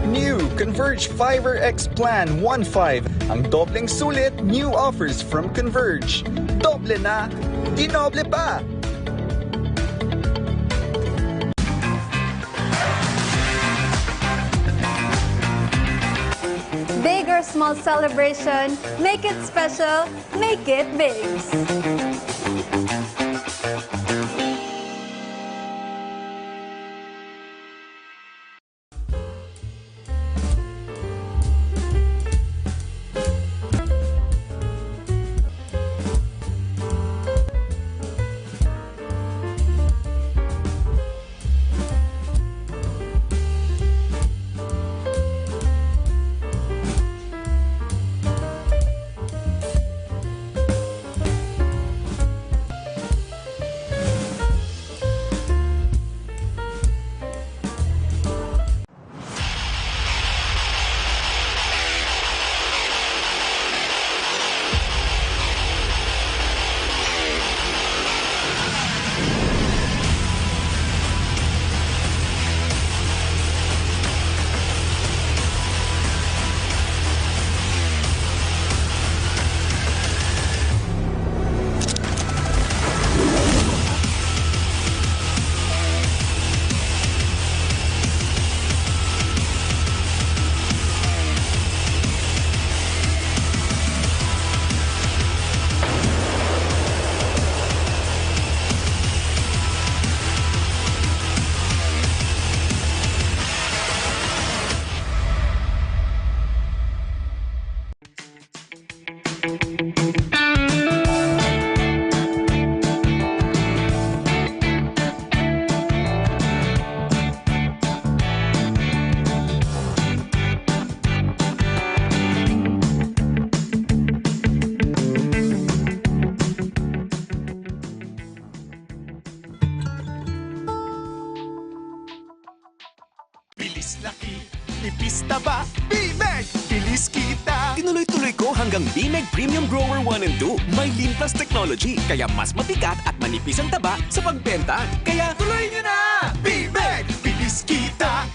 New Converge Fiber X Plan 1.5. Ang dobleng sulit, new offers from Converge. Doble na, di noble pa! Big or small celebration, make it special, make it big. Bilis laki, ipis taba, B-Meg! Bilis kita! Tinuloy-tuloy ko hanggang B-Meg Premium Grower 1 and 2. May Lean Plus technology, kaya mas mabigat at manipis ang taba sa pagbenta. Kaya tuloy nyo na! B-Meg! Bilis kita!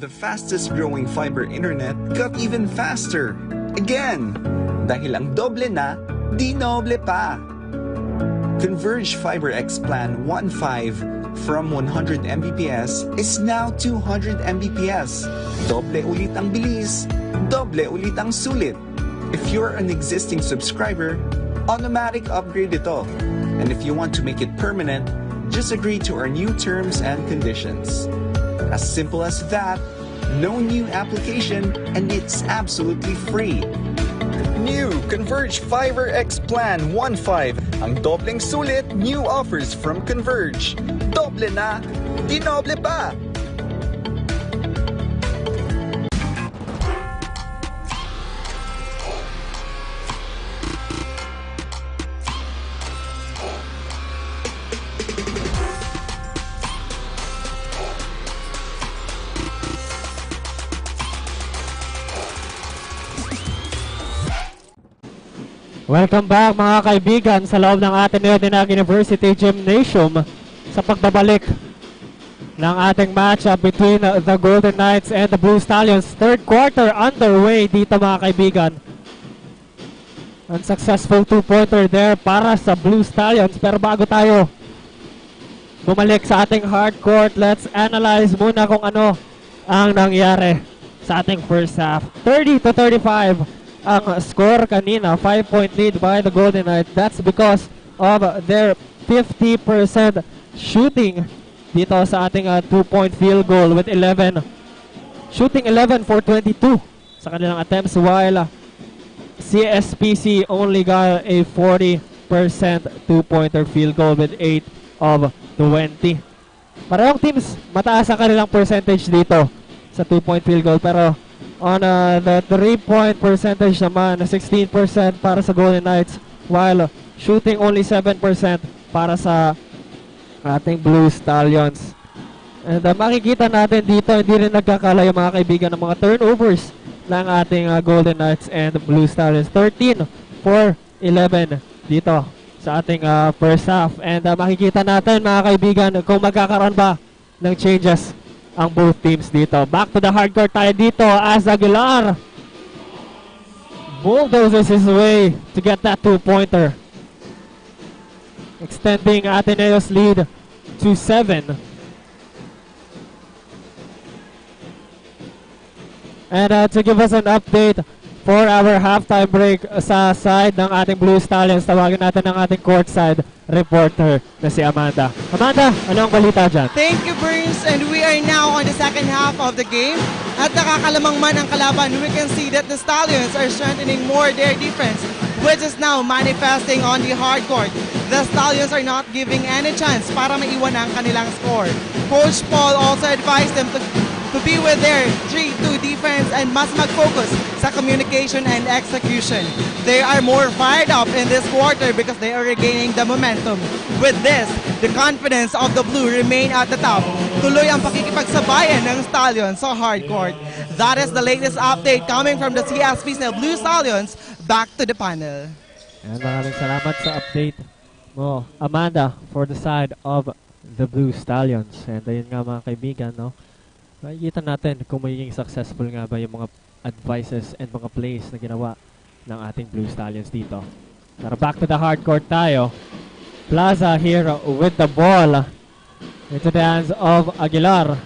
The fastest growing fiber internet got even faster. Again! Dahil ang doble na, di noble pa. Converge Fiber X Plan 1.5 from 100 Mbps is now 200 Mbps. Doble ulit ang bilis, doble ulit ang sulit. If you're an existing subscriber, automatic upgrade ito. And if you want to make it permanent, just agree to our new terms and conditions. As simple as that, no new application, and it's absolutely free. New Converge Fiber X Plan 1.5. Ang dobleng sulit, new offers from Converge. Doble na, di noble pa! Welcome back mga kaibigan sa loob ng Ateneo University Gymnasium sa pagbabalik ng ating matchup between the Golden Knights and the Blue Stallions. Third quarter underway dito mga kaibigan. Unsuccessful two-pointer there para sa Blue Stallions. Pero bago tayo bumalik sa ating hard court, let's analyze muna kung ano ang nangyari sa ating first half. 30-35 ang score kanina, 5-point lead by the Golden Knights. That's because of their 50% shooting dito sa ating 2-point field goal with 11. Shooting 11 for 22 sa kanilang attempts, while Cspc only got a 40% 2-pointer field goal with 8 of 20. Parehong teams, mataas ang kanilang percentage dito sa 2-point field goal, pero on the 3-point percentage naman, 16% para sa Golden Knights, while shooting only 7% para sa ating Blue Stallions. And makikita natin dito, hindi rin nagkakala yung mga kaibigan ng mga turnovers ng ating Golden Knights and Blue Stallions. 13 for 11 dito sa ating first half. And makikita natin mga kaibigan kung magkakaroon ba ng changes ang both teams dito. Back to the hardcourt tayo dito as Aguilar bulldozes his way to get that two-pointer, extending Ateneo's lead to 7. And to give us an update for our halftime break sa side ng ating Blue Stallions, tawagin natin ang ating courtside reporter na si Amanda. Amanda, ano ang balita dyan? Thank you, Burns. And we are now on the second half of the game. At nakakalamang man ang kalaban, we can see that the Stallions are strengthening more their defense, which is now manifesting on the hard court. The Stallions are not giving any chance para maiwan ang kanilang score. Coach Paul also advised them to to be with their 3-2 defense and mas mag-focus sa communication and execution. They are more fired up in this quarter because they are regaining the momentum. With this, the confidence of the Blue remain at the top. Tuloy ang pakikipagsabayan ng Stallions sa hard court. That is the latest update coming from the Cspc Blue Stallions. Back to the panel. And maraming salamat sa update mo, Amanda, for the side of the Blue Stallions. And ayun nga mga kaibigan, no? Makikita natin kung magiging successful nga ba yung mga advices and mga plays na ginawa ng ating Blue Stallions dito. Pero back to the hard court tayo. Plaza here with the ball into the hands of Aguilar.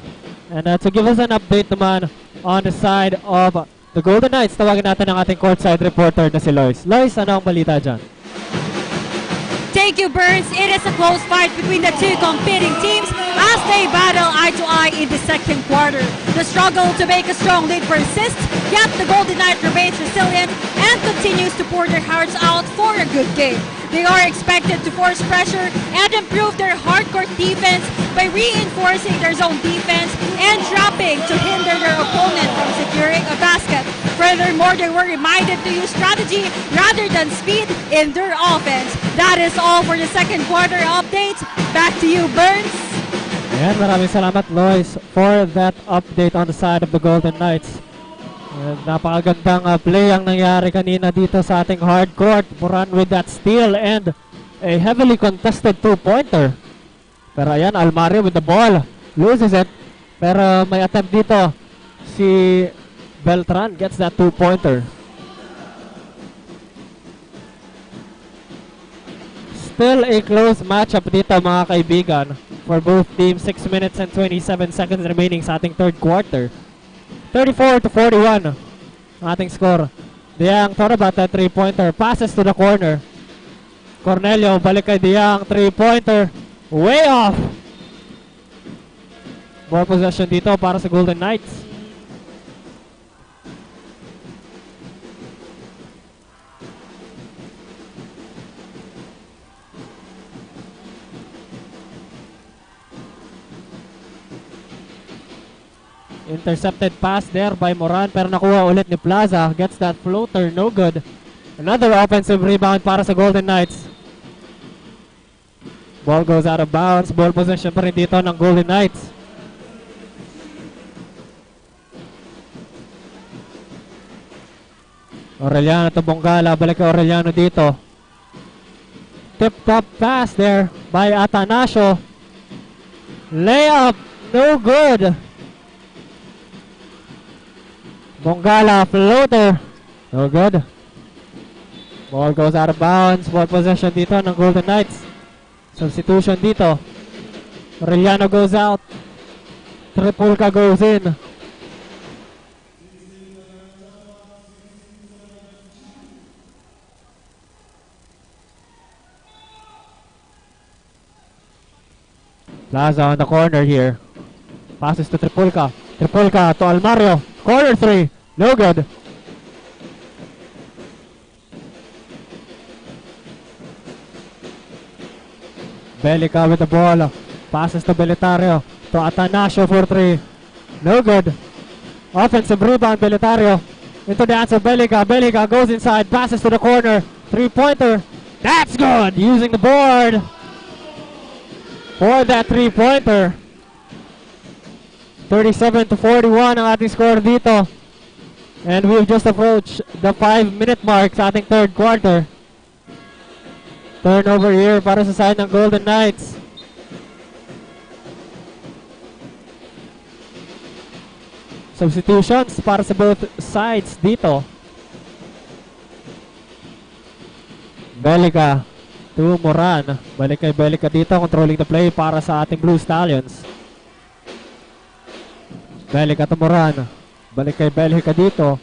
And to give us an update naman on the side of the Golden Knights, tawagin natin ang ating courtside reporter na si Lois. Lois, ano ang balita dyan? Thank you, Burns. It is a close fight between the two competing teams as they battle eye to eye in the second quarter. The struggle to make a strong lead persists, yet the Golden Knights remains resilient and continues to pour their hearts out for a good game. They are expected to force pressure and improve their hardcourt defense by reinforcing their zone defense and trapping to hinder their opponent from securing a basket. Furthermore, they were reminded to use strategy rather than speed in their offense. That is all for the second quarter updates. Back to you, Burns. Ayan, maraming salamat, Lois, for that update on the side of the Golden Knights. Napakagandang play ang nangyari kanina dito sa ating hard court. Moran with that steal and a heavily contested two-pointer. Pero ayan, Almario with the ball. Loses it. Pero may attempt dito. Si Beltran gets that two-pointer. Still a close matchup dito mga kaibigan. For both teams, 6 minutes and 27 seconds remaining sa ating third quarter. 34-41 ating score. Diang thought about that three-pointer. Passes to the corner. Cornelio, balik kay Diang. Three-pointer. Way off. More possession dito para sa Golden Knights. Intercepted pass there by Moran pero nakuha ulit ni Plaza. Gets that floater, no good. Another offensive rebound para sa Golden Knights. Ball goes out of bounds. Ball possession pa rin dito ng Golden Knights. Aureliano to Bongala. Balik kay Aureliano dito. Tip-top pass there by Atanasio. Layup, no good. Bongala, floater. No good. Ball goes out of bounds. Ball possession dito ng Golden Knights. Substitution dito. Aureliano goes out. Tripulca goes in. Plaza on the corner here. Passes to Tripulca. Tripulca to Almario. Corner three. No good. Belica with the ball. Passes to Belitario. To Atanasio for three. No good. Offensive rebound, Belitario. Into the hands of Belica. Belica goes inside. Passes to the corner. Three-pointer. That's good. Using the board for that three-pointer. 37-41 ang ating score dito. And we've just approached the 5-minute mark sa ating third quarter. Turnover here para sa side ng Golden Knights. Substitutions para sa both sides dito. Belica to Moran. Balik kay Belica dito, controlling the play para sa ating Blue Stallions. Belica to Moran. Balik kay Belica dito.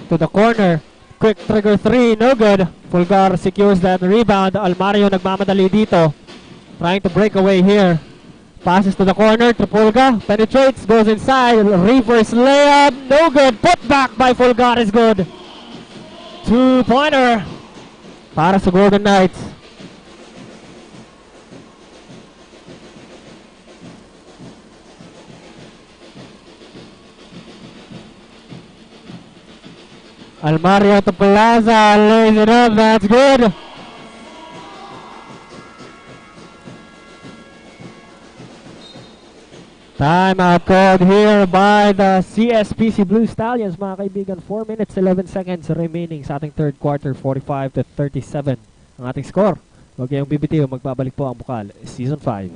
To the corner. Quick trigger three, no good. Fulgar secures that rebound. Almario nagmamadali dito. Trying to break away here. Passes to the corner. Tripulga penetrates, goes inside. Reverse layup, no good. Put back by Fulgar is good. Two-pointer para sa Golden Knights. Almario to Plaza, lays it up, that's good. Timeout called here by the CSPC Blue Stallions, mga kaibigan. 4 minutes, 11 seconds remaining sa ating third quarter, 45-37 ang ating score. Huwag kayong bibitiw, magbabalik po ang Bucal Season 5.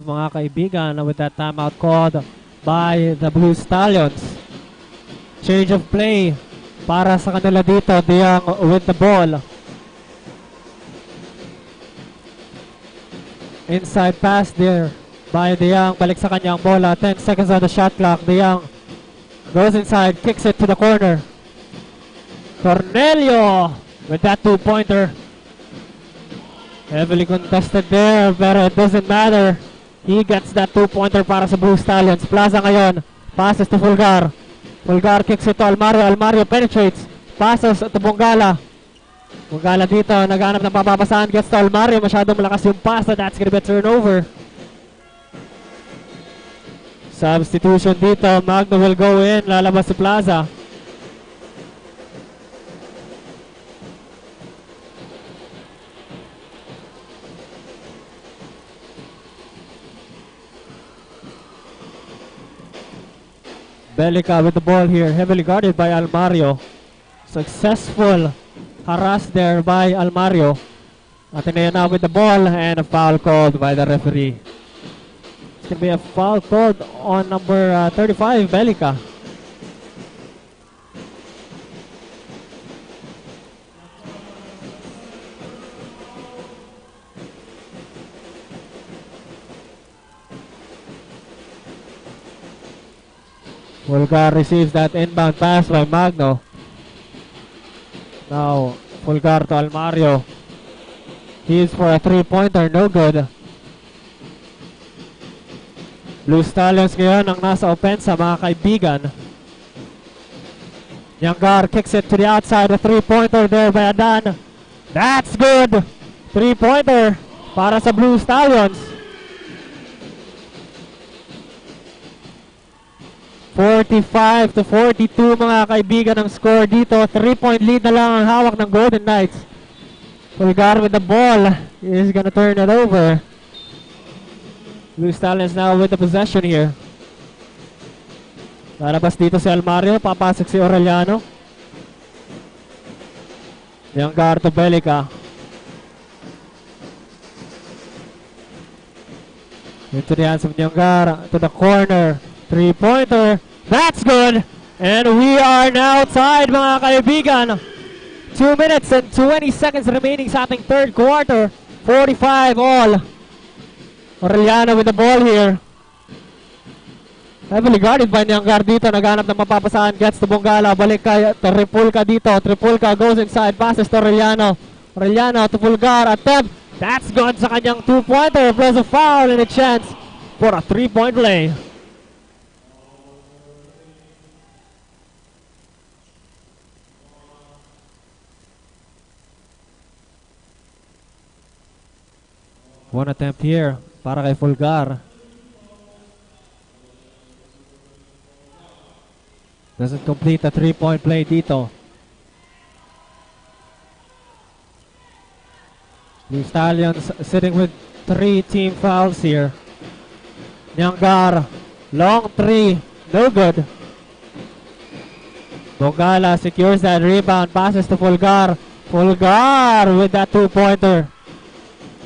Mga kaibigan, with that timeout called by the Blue Stallions. Change of play para sa kanila dito. De Jong with the ball. Inside pass there by De Jong. Balik sa kanyang bola. 10 seconds on the shot clock. De Jong goes inside, kicks it to the corner. Cornelio with that two-pointer. Heavily contested there, but it doesn't matter. He gets that two-pointer para sa Blue Stallions. Plaza ngayon. Passes to Fulgar. Fulgar kicks it to Almario. Almario penetrates. Passes to Bungala. Bungala dito. Naghanap ng papabasahan. Gets to Almario. Masyadong malakas yung pass. That's gonna be a turnover. Substitution dito. Magno will go in. Lalabas si Plaza. Belica with the ball here, heavily guarded by Almario. Successful harass there by Almario. Ateneo now with the ball and a foul called by the referee. It's going to be a foul called on number 35, Belica. Fulgar receives that inbound pass by Magno. Now, Fulgar to Almario. He's for a three-pointer, no good. Blue Stallions ngayon ang nasa opensa, mga kaibigan. Yangar kicks it to the outside, a three-pointer there by Adan. That's good! Three-pointer para sa Blue Stallions. 45-42 mga kaibigan ang score dito. 3-point lead na lang ang hawak ng Golden Knights. Fulgar with the ball. He is gonna turn it over. Blue Stallions now with the possession here. Lalabas dito si Almario. Papasok si Aureliano. Yangar to Belica. Into the hands of Yangar. To the corner. Three-pointer. That's good. And we are now tied, mga kaibigan. 2 minutes and 20 seconds remaining sa ating third quarter. 45 all. Aureliano with the ball here. Heavily guarded by Yangar dito. Naghanap ng mapapasahan. Gets to Bungala. Balik kay Tripulca dito. Tripulca goes inside. Passes to Aureliano. Aureliano to Fulgar. Attempt. That's good sa kanyang two-pointer. Plus a foul and a chance for a three-point play. One attempt here para kay Fulgar. Doesn't complete a three-point play dito. The Stallions sitting with 3 team fouls here. Yangar, long three, no good. Bongala secures that rebound, passes to Fulgar. Fulgar with that 2-pointer.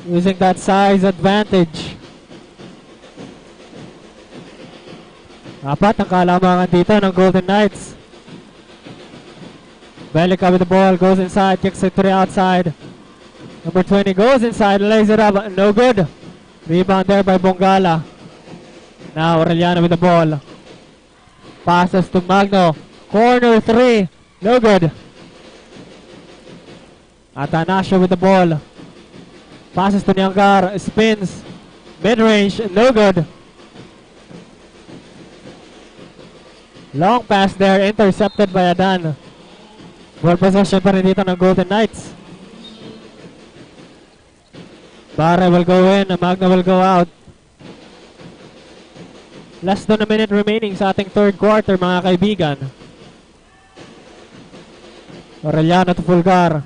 Using that size advantage. Apat ang kalamangan dito ng Golden Knights. Belica with the ball, goes inside, kicks it to the outside. Number 20 goes inside, lays it up, no good. Rebound there by Bongala. Now Aureliano with the ball. Passes to Magno. Corner 3, no good. Atanasio with the ball. Passes to Niangar, spins. Mid-range, no good. Long pass there, intercepted by Adan. Ball possession pa rin dito ng Golden Knights. Barre will go in, Magna will go out. Less than a minute remaining sa ating third quarter, mga kaibigan. Aureliano to Fulgar.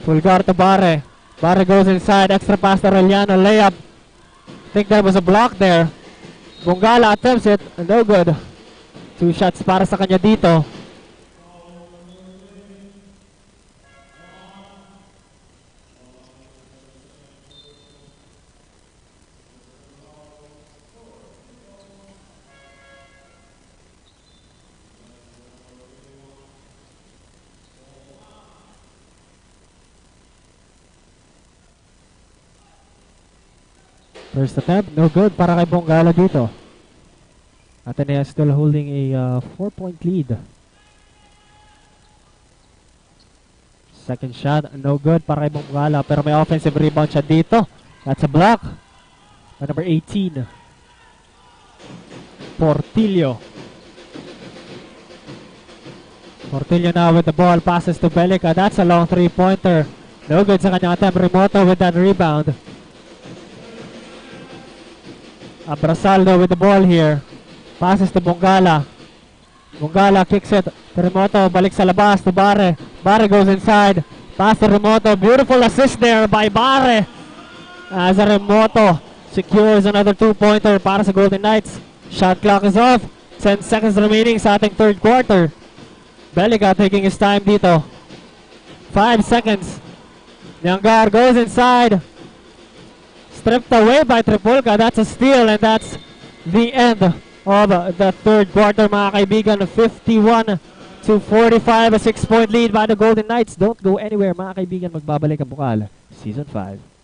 Fulgar to Barre. Barre goes inside, extra pass to Aureliano, layup. I think there was a block there. Bongala attempts it, no good. 2 shots para sa kanya dito. First attempt, no good para kay Bongala dito. Ateneo still holding a 4-point lead. Second shot, no good para kay Bongala, pero may offensive rebound siya dito. That's a block by number 18. Portillo. Portillo now with the ball, passes to Belica. That's a long 3-pointer. No good sa kanyang attempt. Remoto with that rebound. Abrasaldo with the ball here. Passes to Bongala. Bongala kicks it to Remoto. Balik sa labas to Barre. Barre goes inside. Pass to Remoto. Beautiful assist there by Barre. As a Remoto secures another 2-pointer para sa Golden Knights. Shot clock is off. 10 seconds remaining sa ating third quarter. Belica taking his time dito. 5 seconds. Niangar goes inside. Stripped away by Tripolka. That's a steal, and that's the end of the third quarter, mga kaibigan. 51-45, a 6-point lead by the Golden Knights. Don't go anywhere, mga kaibigan. Magbabalik ang Bucal Season 5.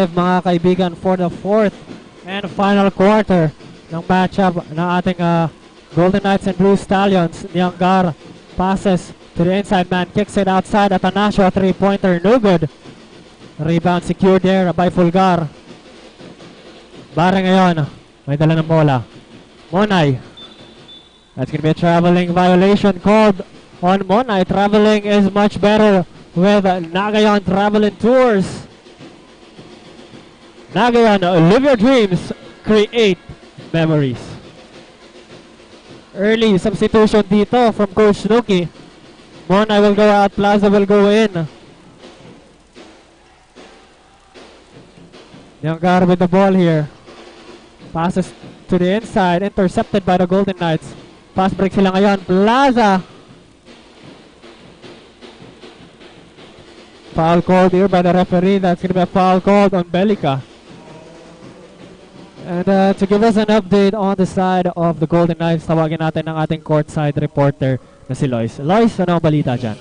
Mga kaibigan, for the fourth and final quarter ng matchup ng ating Golden Knights and Blue Stallions. Niangar passes to the inside man, kicks it outside. Atanasio, a 3-pointer, no good. Rebound secured there by Fulgar. Barre ngayon, may dala ng bola. Monay. That's gonna be a traveling violation called on Monay. Traveling is much better with Naga on traveling tours. Naga yan, live your dreams, create memories. Early substitution dito from Coach Nuki. Mona will go out, Plaza will go in. Yangar with the ball here. Passes to the inside, intercepted by the Golden Knights. Fast break sila ngayon, Plaza. Foul called here by the referee. That's going to be a foul called on Belica. And to give us an update on the side of the Golden Knights, tawagin natin ang ating courtside reporter na si Lois. Lois, ano ang balita dyan?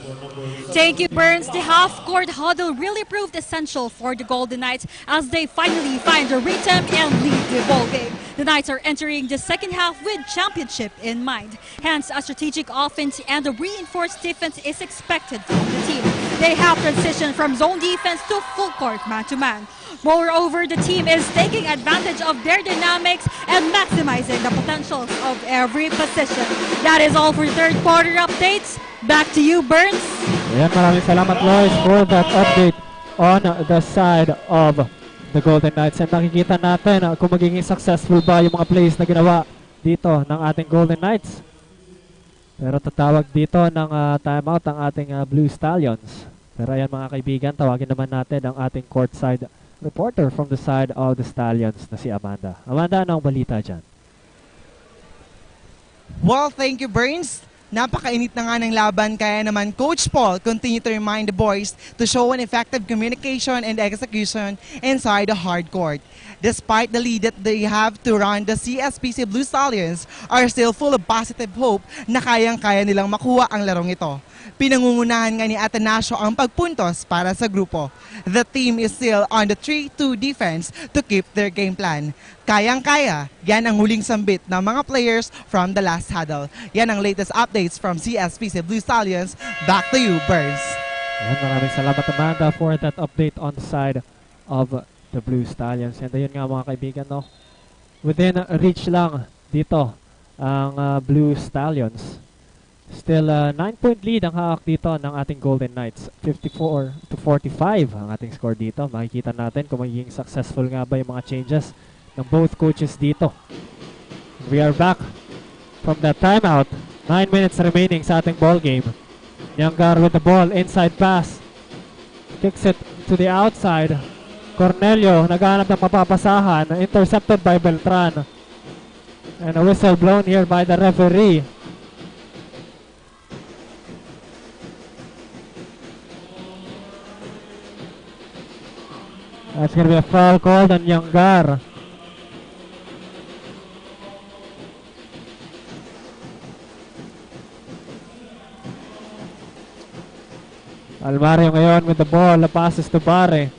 Thank you, Burns. The half-court huddle really proved essential for the Golden Knights as they finally find the rhythm and lead the ball game. The Knights are entering the second half with championship in mind. Hence, a strategic offense and a reinforced defense is expected from the team. They have transitioned from zone defense to full court man-to-man. Moreover, the team is taking advantage of their dynamics and maximizing the potentials of every position. That is all for third quarter updates. Back to you, Burns. Ayan, maraming salamat, Lois, for that update on the side of the Golden Knights. And makikita natin kung magiging successful ba yung mga plays na ginawa dito ng ating Golden Knights. Pero tatawag dito ng timeout ang ating Blue Stallions. Pero ayan mga kaibigan, tawagin naman natin ang ating courtside reporter from the side of the Stallions na si Amanda. Amanda, ano ang balita dyan? Well, thank you, Burns. Napakainit na nga ng laban, kaya naman Coach Paul continue to remind the boys to show an effective communication and execution inside the hard court. Despite the lead that they have to run, the Cspc Blue Stallions are still full of positive hope na kayang-kaya nilang makuha ang larong ito. Pinangungunahan nga ni Ateneo ang pagpuntos para sa grupo. The team is still on the 3-2 defense to keep their game plan. Kayang-kaya, yan ang huling sambit ng mga players from the last huddle. Yan ang latest updates from Cspc Blue Stallions. Back to you, Burns. Ayan, maraming salamat, Amanda, for that update on the side of the Blue Stallions. And ayun nga mga kaibigan, no? Within reach lang dito ang Blue Stallions. Still 9-point lead ang hawak dito ng ating Golden Knights. 54-45 ang ating score dito. Makikita natin kung magiging successful nga ba yung mga changes ng both coaches dito. We are back from that timeout. 9 minutes remaining sa ating ball game. Yangar with the ball, inside pass. Kicks it to the outside. Cornelio naghahanap ng mapapasahan. Intercepted by Beltran. And a whistle blown here by the referee. That's going to be a foul called on Yangar. Almario ngayon with the ball. The passes to Bare.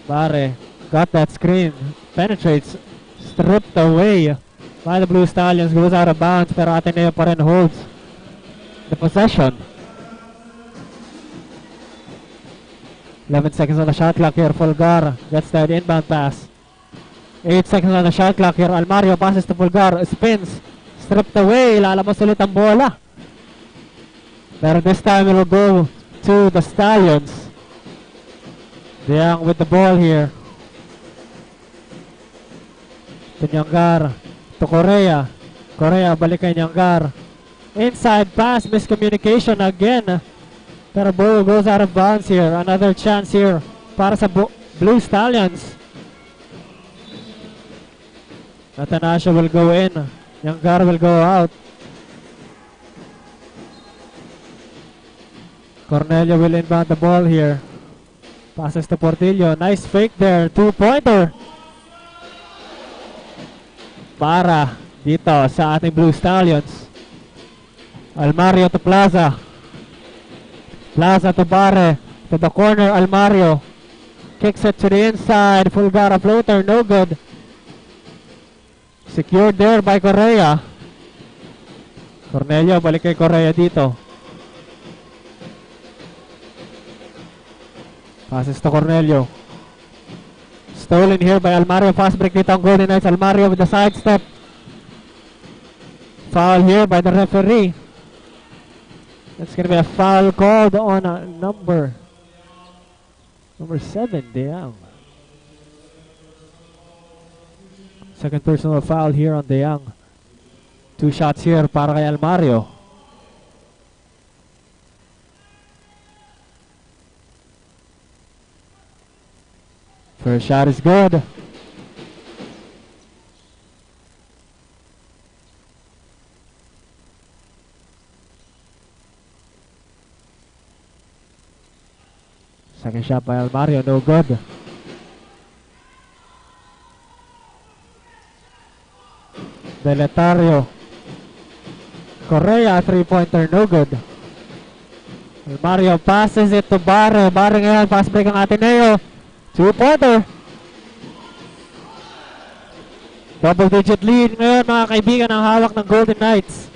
Bare got that screen. Penetrates. Stripped away by the Blue Stallions. Goes out of bounds. Pero Ateneo pa rin holds the possession. 11 seconds on the shot clock here. Fulgar gets that inbound pass. 8 seconds on the shot clock here. Almario passes to Fulgar. Spins. Stripped away. Lalabas ulit ang bola. Pero this time it will go to the Stallions. Young with the ball here. To Yangar. To Correa. Correa balik kay Yangar. Inside pass. Miscommunication again. Pero ball goes out of bounds here. Another chance here para sa Blue Stallions. Ateneo will go in. Yangar will go out. Cornelio will inbound the ball here. Passes to Portillo. Nice fake there. Two-pointer. Para dito sa ating Blue Stallions. Almario to Plaza. Plaza to Bare. To the corner, Almario. Kicks it to the inside. Fulgara floater, no good. Secured there by Correa. Cornelio, balik kay Correa dito. Passes to Cornelio. Stolen here by Almario. Fast break dito ang Golden Knights. Almario with the sidestep. Foul here by the referee. That's going to be a foul called on number Number 7, De Jong. Second personal foul here on De Jong. 2 shots here para kay Almario. First shot is good. Second shot by Almario, no good. Deletario. Correa, 3-pointer, no good. Almario passes it to Barre. Barre ngayon, pass break ang Ateneo. 2-pointer. Double-digit lead ngayon mga kaibigan ang hawak ng Golden Knights.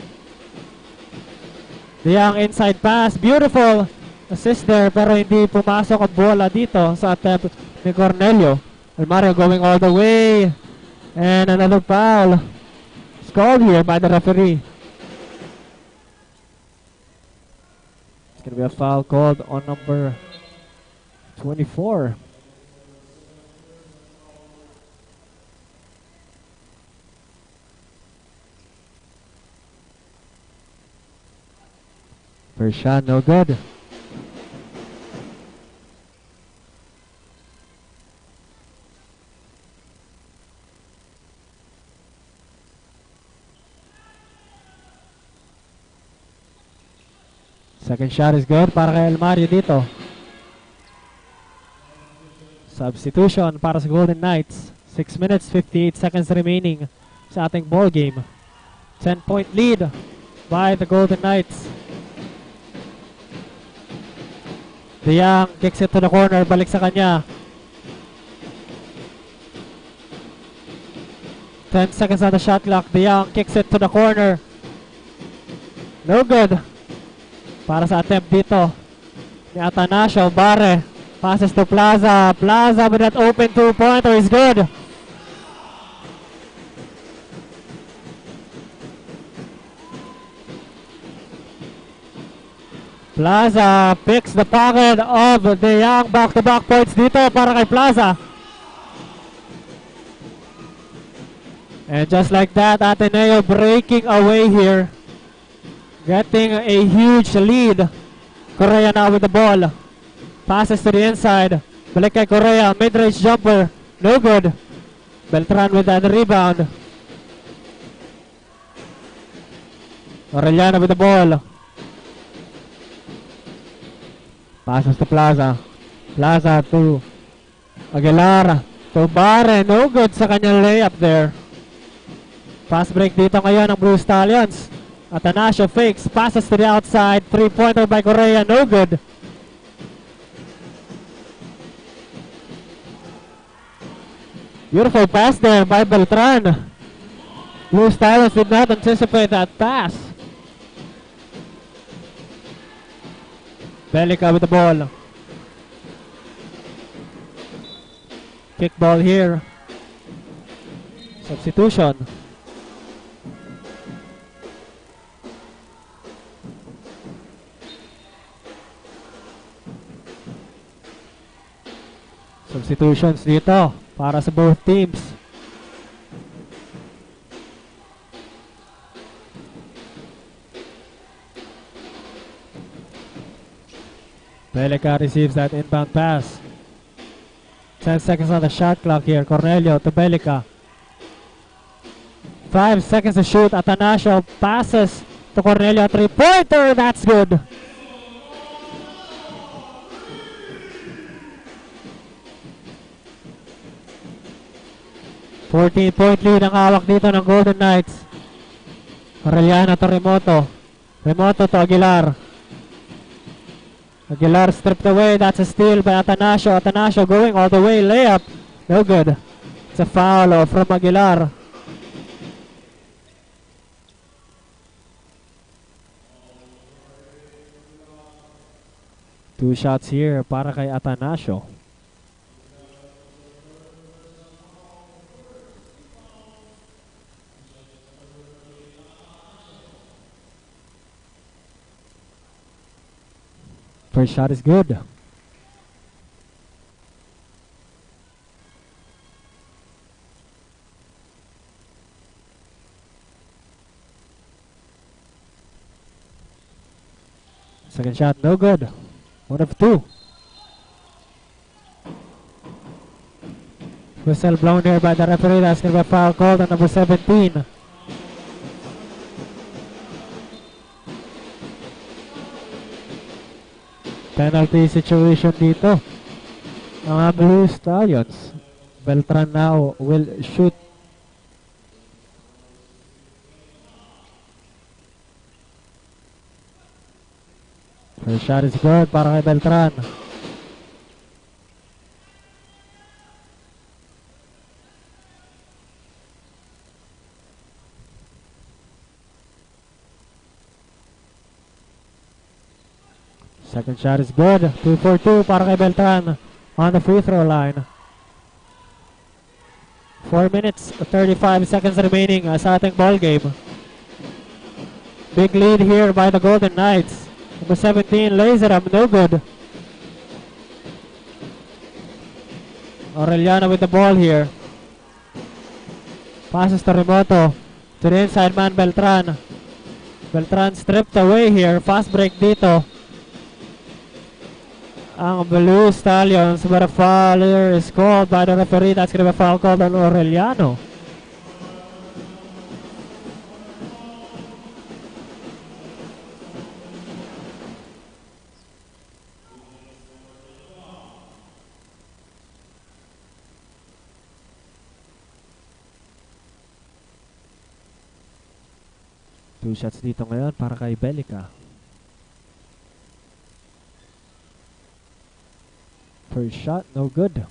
De Jong inside pass, beautiful assist there pero hindi pumasok ang bola dito sa attempt ni Cornelio. Almario going all the way and another foul is called here by the referee. It's gonna be a foul called on number 24. First shot, no good. Second shot is good para kay Almario dito. Substitution para sa Golden Knights. 6 minutes, 58 seconds remaining sa ating ball game. 10-point lead by the Golden Knights. De Jong kicks it to the corner, balik sa kanya. 10 seconds on the shot clock. De Jong kicks it to the corner. No good. Para sa attempt dito ni Atanasio. Barre passes to Plaza. Plaza with that open 2-pointer is good. Plaza picks the pocket of De Jong. Back-to-back points dito para kay Plaza. And just like that, Ateneo breaking away here. Getting a huge lead. Correa now with the ball. Passes to the inside. Balik kay Correa. Mid-range jumper. No good. Beltran with that rebound. Orellana with the ball. Passes to Plaza. Plaza to Aguilar. To Barre. No good sa kanyang layup there. Fast break dito ngayon ng Blue Stallions. Atanasio fakes. Passes to the outside. 3-pointer by Correa. No good. Beautiful pass there by Beltran. Blue Stallions did not anticipate that pass. Belica with the ball. Kick ball here. Substitution. Substitutions dito para sa both teams. Belica receives that inbound pass. 10 seconds on the shot clock here. Cornelio to Belica. 5 seconds to shoot. Atanasio passes to Cornelio. 3-pointer. That's good. .14 lead ang hawak dito ng Golden Knights. Orellana to Remoto. Remoto to Aguilar. Aguilar stripped away. That's a steal by Atanasio. Atanasio going all the way. Layup. No good. It's a foul from Aguilar. Two shots here para kay Atanasio. First shot is good. Second shot, no good. 1 of 2. Whistle blown here by the referee. That's going to be a foul called on number 17. Penalty situation dito. Ang Blue Stallions. Beltran now will shoot. First shot is good para kay Beltran. Second shot is good. 2 for 2 para kay Beltran on the free throw line. 4 minutes, 35 seconds remaining sa ating ball game. Big lead here by the Golden Knights. Number 17 lays it up, no good. Aureliano with the ball here. Passes to Remoto. To the inside man, Beltran. Beltran stripped away here. Fast break dito. Ang Blue Stallions, but a foul here is called by the referee. That's going to be a foul called on Aureliano. Two shots dito ngayon para kay Belica. First shot, no good.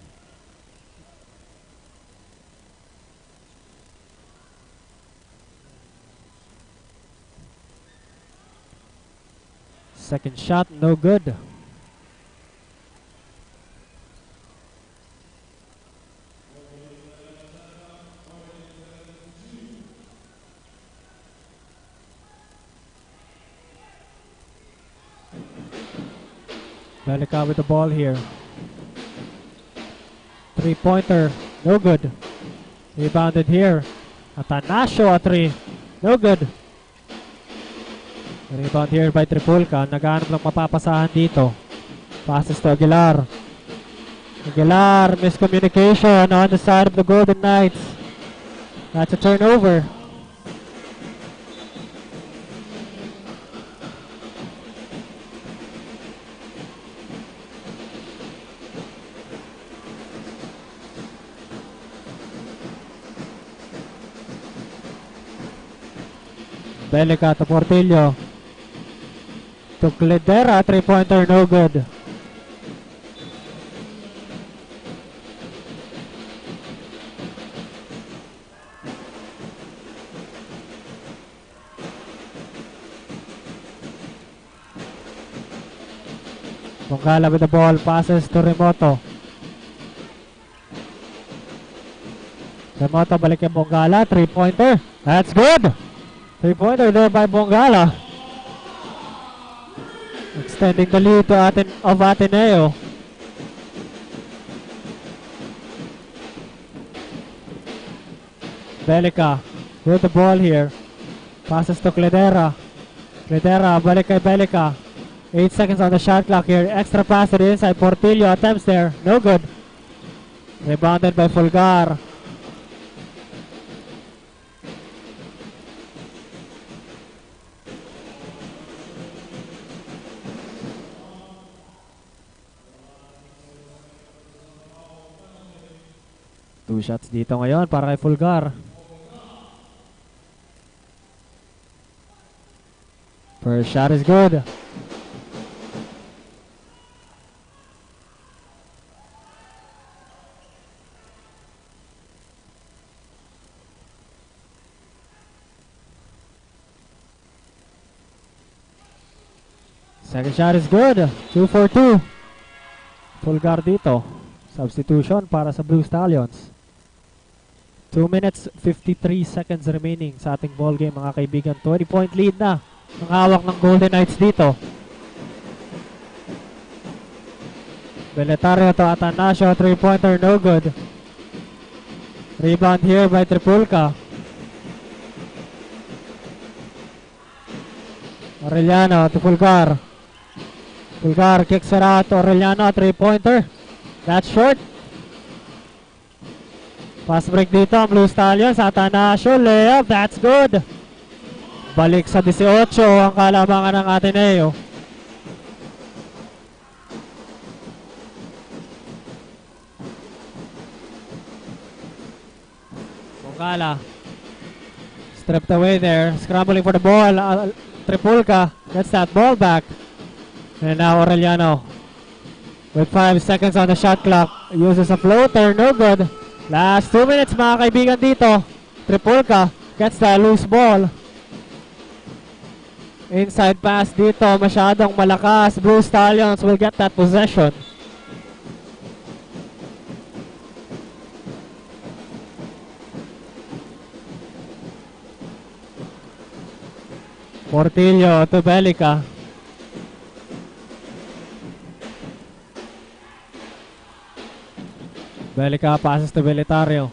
Second shot, no good. Belica with the ball here. Three-pointer, no good. Rebounded here. Ateneo a 3, no good. Rebound here by Tripulca. Naghahanap lang mapapasahan dito. Passes to Aguilar. Aguilar, miscommunication on the side of the Golden Knights. That's a turnover. Belica to Portillo. To Cledera, three-pointer, no good. Bongala with the ball, passes to Remoto. Remoto balik yung Bongala, three-pointer. That's good. Three-pointer there by Bongala. Extending the lead to Ateneo. Belica with the ball here. Passes to Cledera. Cledera, balik kay Belica. 8 seconds on the shot clock here. Extra pass to the inside. Portillo attempts there. No good. Rebounded by Fulgar. Two shots dito ngayon para kay Fulgar. First shot is good. Second shot is good. 2 for 2. Fulgar dito. Substitution para sa Blue Stallions. 2 minutes, 53 seconds remaining sa ating ball game, mga kaibigan. 20-point lead na ang hawak ng Golden Knights dito. Beletario to Ateneo, 3-pointer, no good. Rebound here by Tripulca. Aureliano to Fulgar. Pulgar kicks it out to Aureliano, 3-pointer. That's short. Fast break dito ang Blue Stallions. Ateneo, layup, that's good. Balik sa 18 ang kalamangan ng Ateneo. Bucal stripped away there, scrambling for the ball. Tripulca gets that ball back. And now Aureliano with 5 seconds on the shot clock. Uses a floater, no good. Last 2 minutes mga kaibigan dito. Tripulca gets that loose ball. Inside pass dito, masyadong malakas. Blue Stallions will get that possession. Portillo to Belica. Belica passes to Belitario.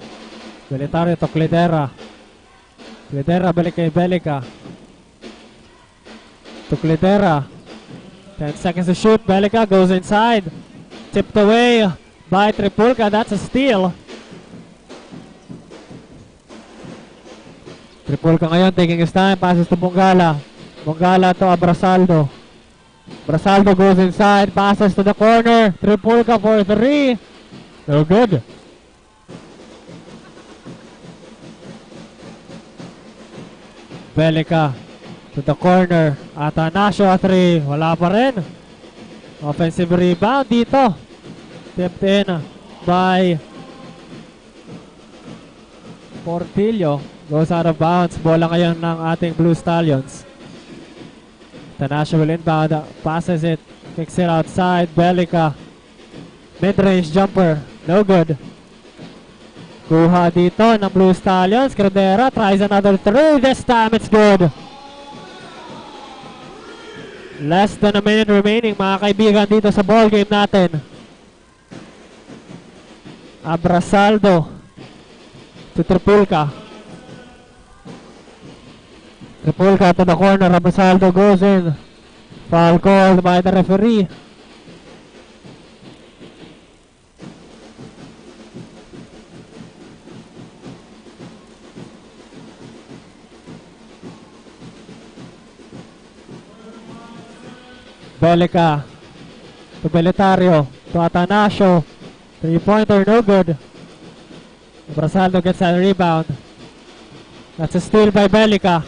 Belitario to Clidera. Clidera balik kay Belica. To Clidera. 10 seconds to shoot. Belica goes inside. Tipped away by Tripulca. That's a steal. Tripulca ngayon taking his time. Passes to Bongala. Bongala to Abrasaldo. Abrasaldo goes inside. Passes to the corner. Tripulca for 3. No good. Belica to the corner. Ateneo 3. Wala pa rin. Offensive rebound dito. Tipped in by Portillo. Goes out of bounds. Bola ngayon ng ating Blue Stallions. Ateneo will inbound. Passes it. Kicks it outside. Belica. Mid-range jumper. No good. Kuha dito ng Blue Stallions. Credera tries another 3. This time it's good. Less than a minute remaining mga kaibigan dito sa ball game natin. Abrasaldo to Tripulca. Tripulca to the corner. Abrasaldo goes in. Foul called by the referee. Belica to Belitario to Ateneo. 3-pointer, no good. Abrasaldo gets that rebound. That's a steal by Belica.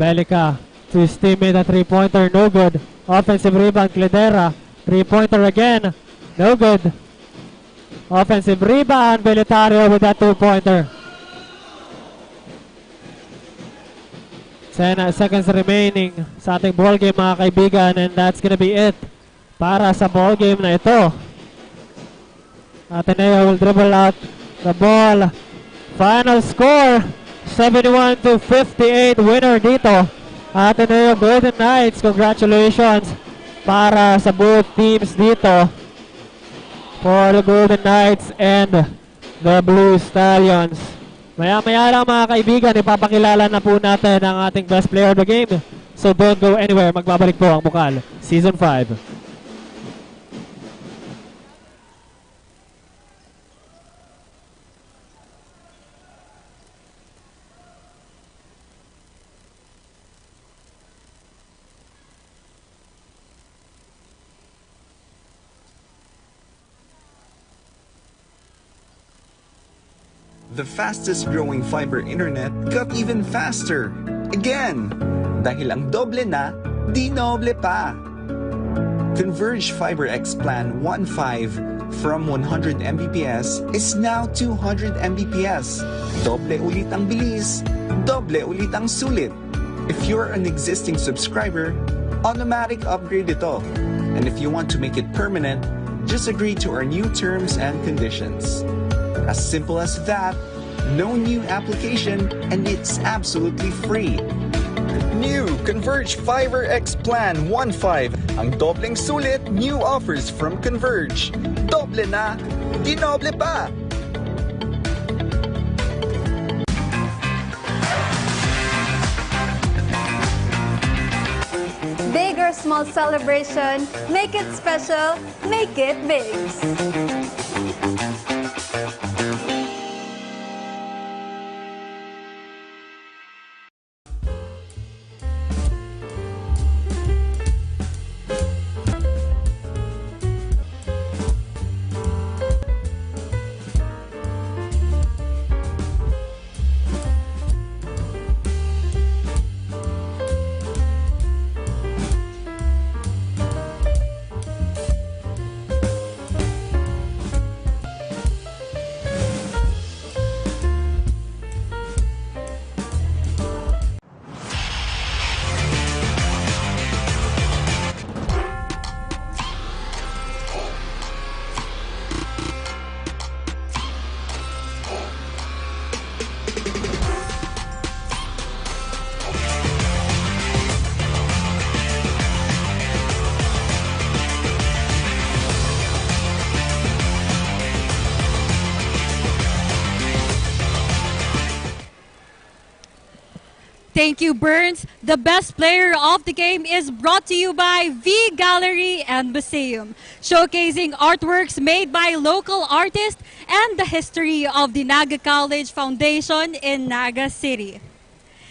Belica to his teammate, a 3-pointer, no good. Offensive rebound, Clidera. 3-pointer again, no good. Offensive rebound, Belitario with that 2-pointer. 10 seconds remaining sa ating ball game mga kaibigan, and that's gonna be it para sa ball game na ito. Ateneo will dribble out the ball. Final score 71-58, winner dito Ateneo Golden Knights. Congratulations para sa both teams dito, for the Golden Knights and the Blue Stallions. Maya-maya lang mga kaibigan, ipapakilala na po natin ang ating best player of the game. So don't go anywhere, magbabalik po ang Bucal Season 5. The fastest growing fiber internet got even faster. Again! Dahil ang doble na, di noble pa. Converge Fiber X Plan 1.5 from 100 Mbps is now 200 Mbps. Doble ulit ang bilis, doble ulit ang sulit. If you're an existing subscriber, automatic upgrade ito. And if you want to make it permanent, just agree to our new terms and conditions. As simple as that, no new application, and it's absolutely free. New Converge Fiber X Plan 1.5. Ang dobleng sulit, new offers from Converge. Doble na, di noble pa! Big or small small celebration, make it special, make it big. Thank you, Burns. The best player of the game is brought to you by V Gallery and Museum, showcasing artworks made by local artists and the history of the Naga College Foundation in Naga City.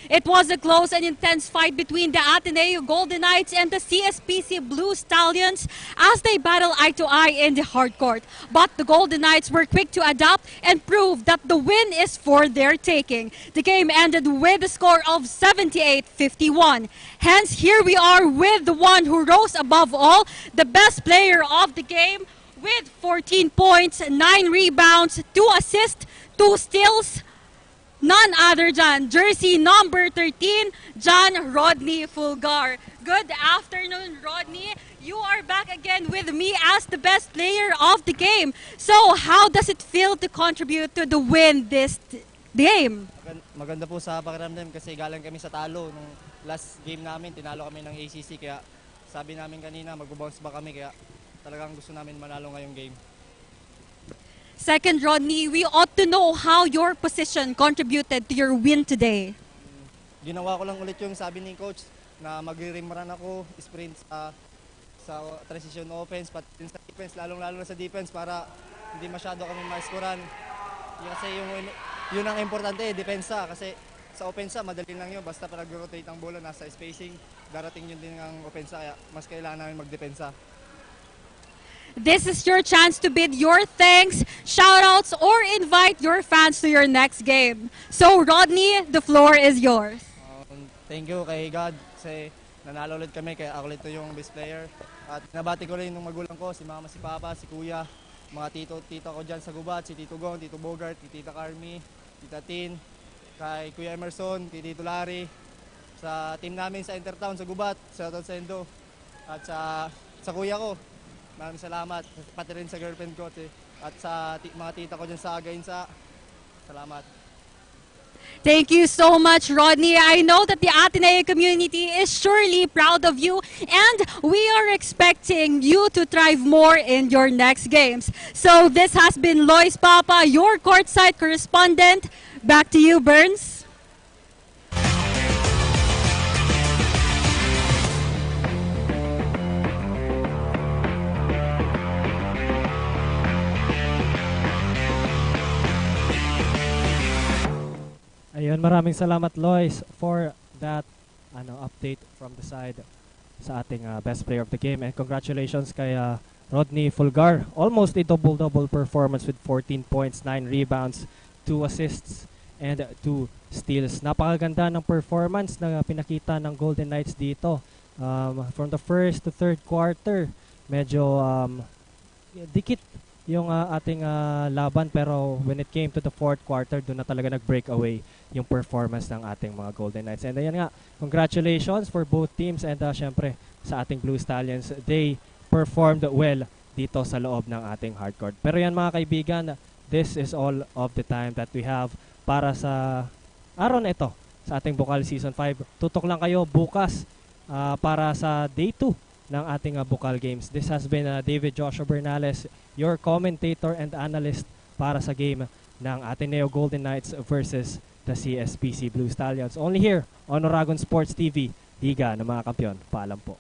It was a close and intense fight between the Ateneo Golden Knights and the Cspc Blue Stallions as they battle eye to eye in the hard court. But the Golden Knights were quick to adapt and prove that the win is for their taking. The game ended with a score of 78-51. Hence, here we are with the one who rose above all, the best player of the game with 14 points, 9 rebounds, 2 assists, 2 steals, none other than jersey number 13, John Rodney Fulgar. Good afternoon, Rodney. You are back again with me as the best player of the game. So, how does it feel to contribute to the win this game? Maganda po sa pakiramdam kasi galing kami sa talo. Nung last game namin, tinalo kami ng ACC. Kaya sabi namin kanina, mag-bounce back kami. Kaya talagang gusto namin manalo ngayong game. Second, Rodney, we ought to know how your position contributed to your win today. Ginawa ko lang ulit yung sabi ni coach na mag-rim run ako, sprint sa transition offense, pati sa defense, lalong-lalo na sa defense para hindi masyado kami ma-scorean. Kasi yun ang importante, depensa. Kasi sa offensa, madali lang yun. Basta pag rotate ang bola, nasa spacing, darating yun din ang offensa. Kaya mas kailangan namin magdepensa. This is your chance to bid your thanks, shoutouts, or invite your fans to your next game. So, Rodney, the floor is yours. Thank you kay God kasi nanalo ulit kami kaya ako ulit yung best player. At nabati ko rin yung magulang ko, si mama, si papa, si kuya, mga tito ko dyan sa Gubat, si Tito Gong, Tito Bogart, Tita Carmi, Tita Tin, kay Kuya Emerson, Tito Larry, sa team namin sa Intertown sa Gubat, sa Sendo, at sa kuya ko. Maraming salamat, pati rin sa girlfriend ko at sa mga tita ko dyan sa Againsa. Salamat. Thank you so much, Rodney. I know that the Ateneo community is surely proud of you and we are expecting you to thrive more in your next games. So this has been Lois Papa, your courtside correspondent. Back to you, Burns. Ayun, maraming salamat Lois for that update from the side sa ating best player of the game, and congratulations kay Rodney Fulgar. Almost a double-double performance with 14 points, 9 rebounds, 2 assists, and 2 steals. Napakaganda ng performance na pinakita ng Golden Knights dito. From the first to third quarter, medyo dikit yung ating laban, pero when it came to the fourth quarter, doon na talaga nag-break away yung performance ng ating mga Golden Knights. And ayan nga, congratulations for both teams and syempre sa ating Blue Stallions. They performed well dito sa loob ng ating hardcourt. Pero yan mga kaibigan, this is all of the time that we have para sa araw na ito sa ating Bucal Season 5. Tutok lang kayo bukas para sa Day 2 ng ating Bucal Games. This has been David Joshua Bernales, your commentator and analyst para sa game ng Ateneo Golden Knights versus the Cspc Blue Stallions. Only here on Oragon Sports TV, Liga ng mga Kampiyon. Paalam po.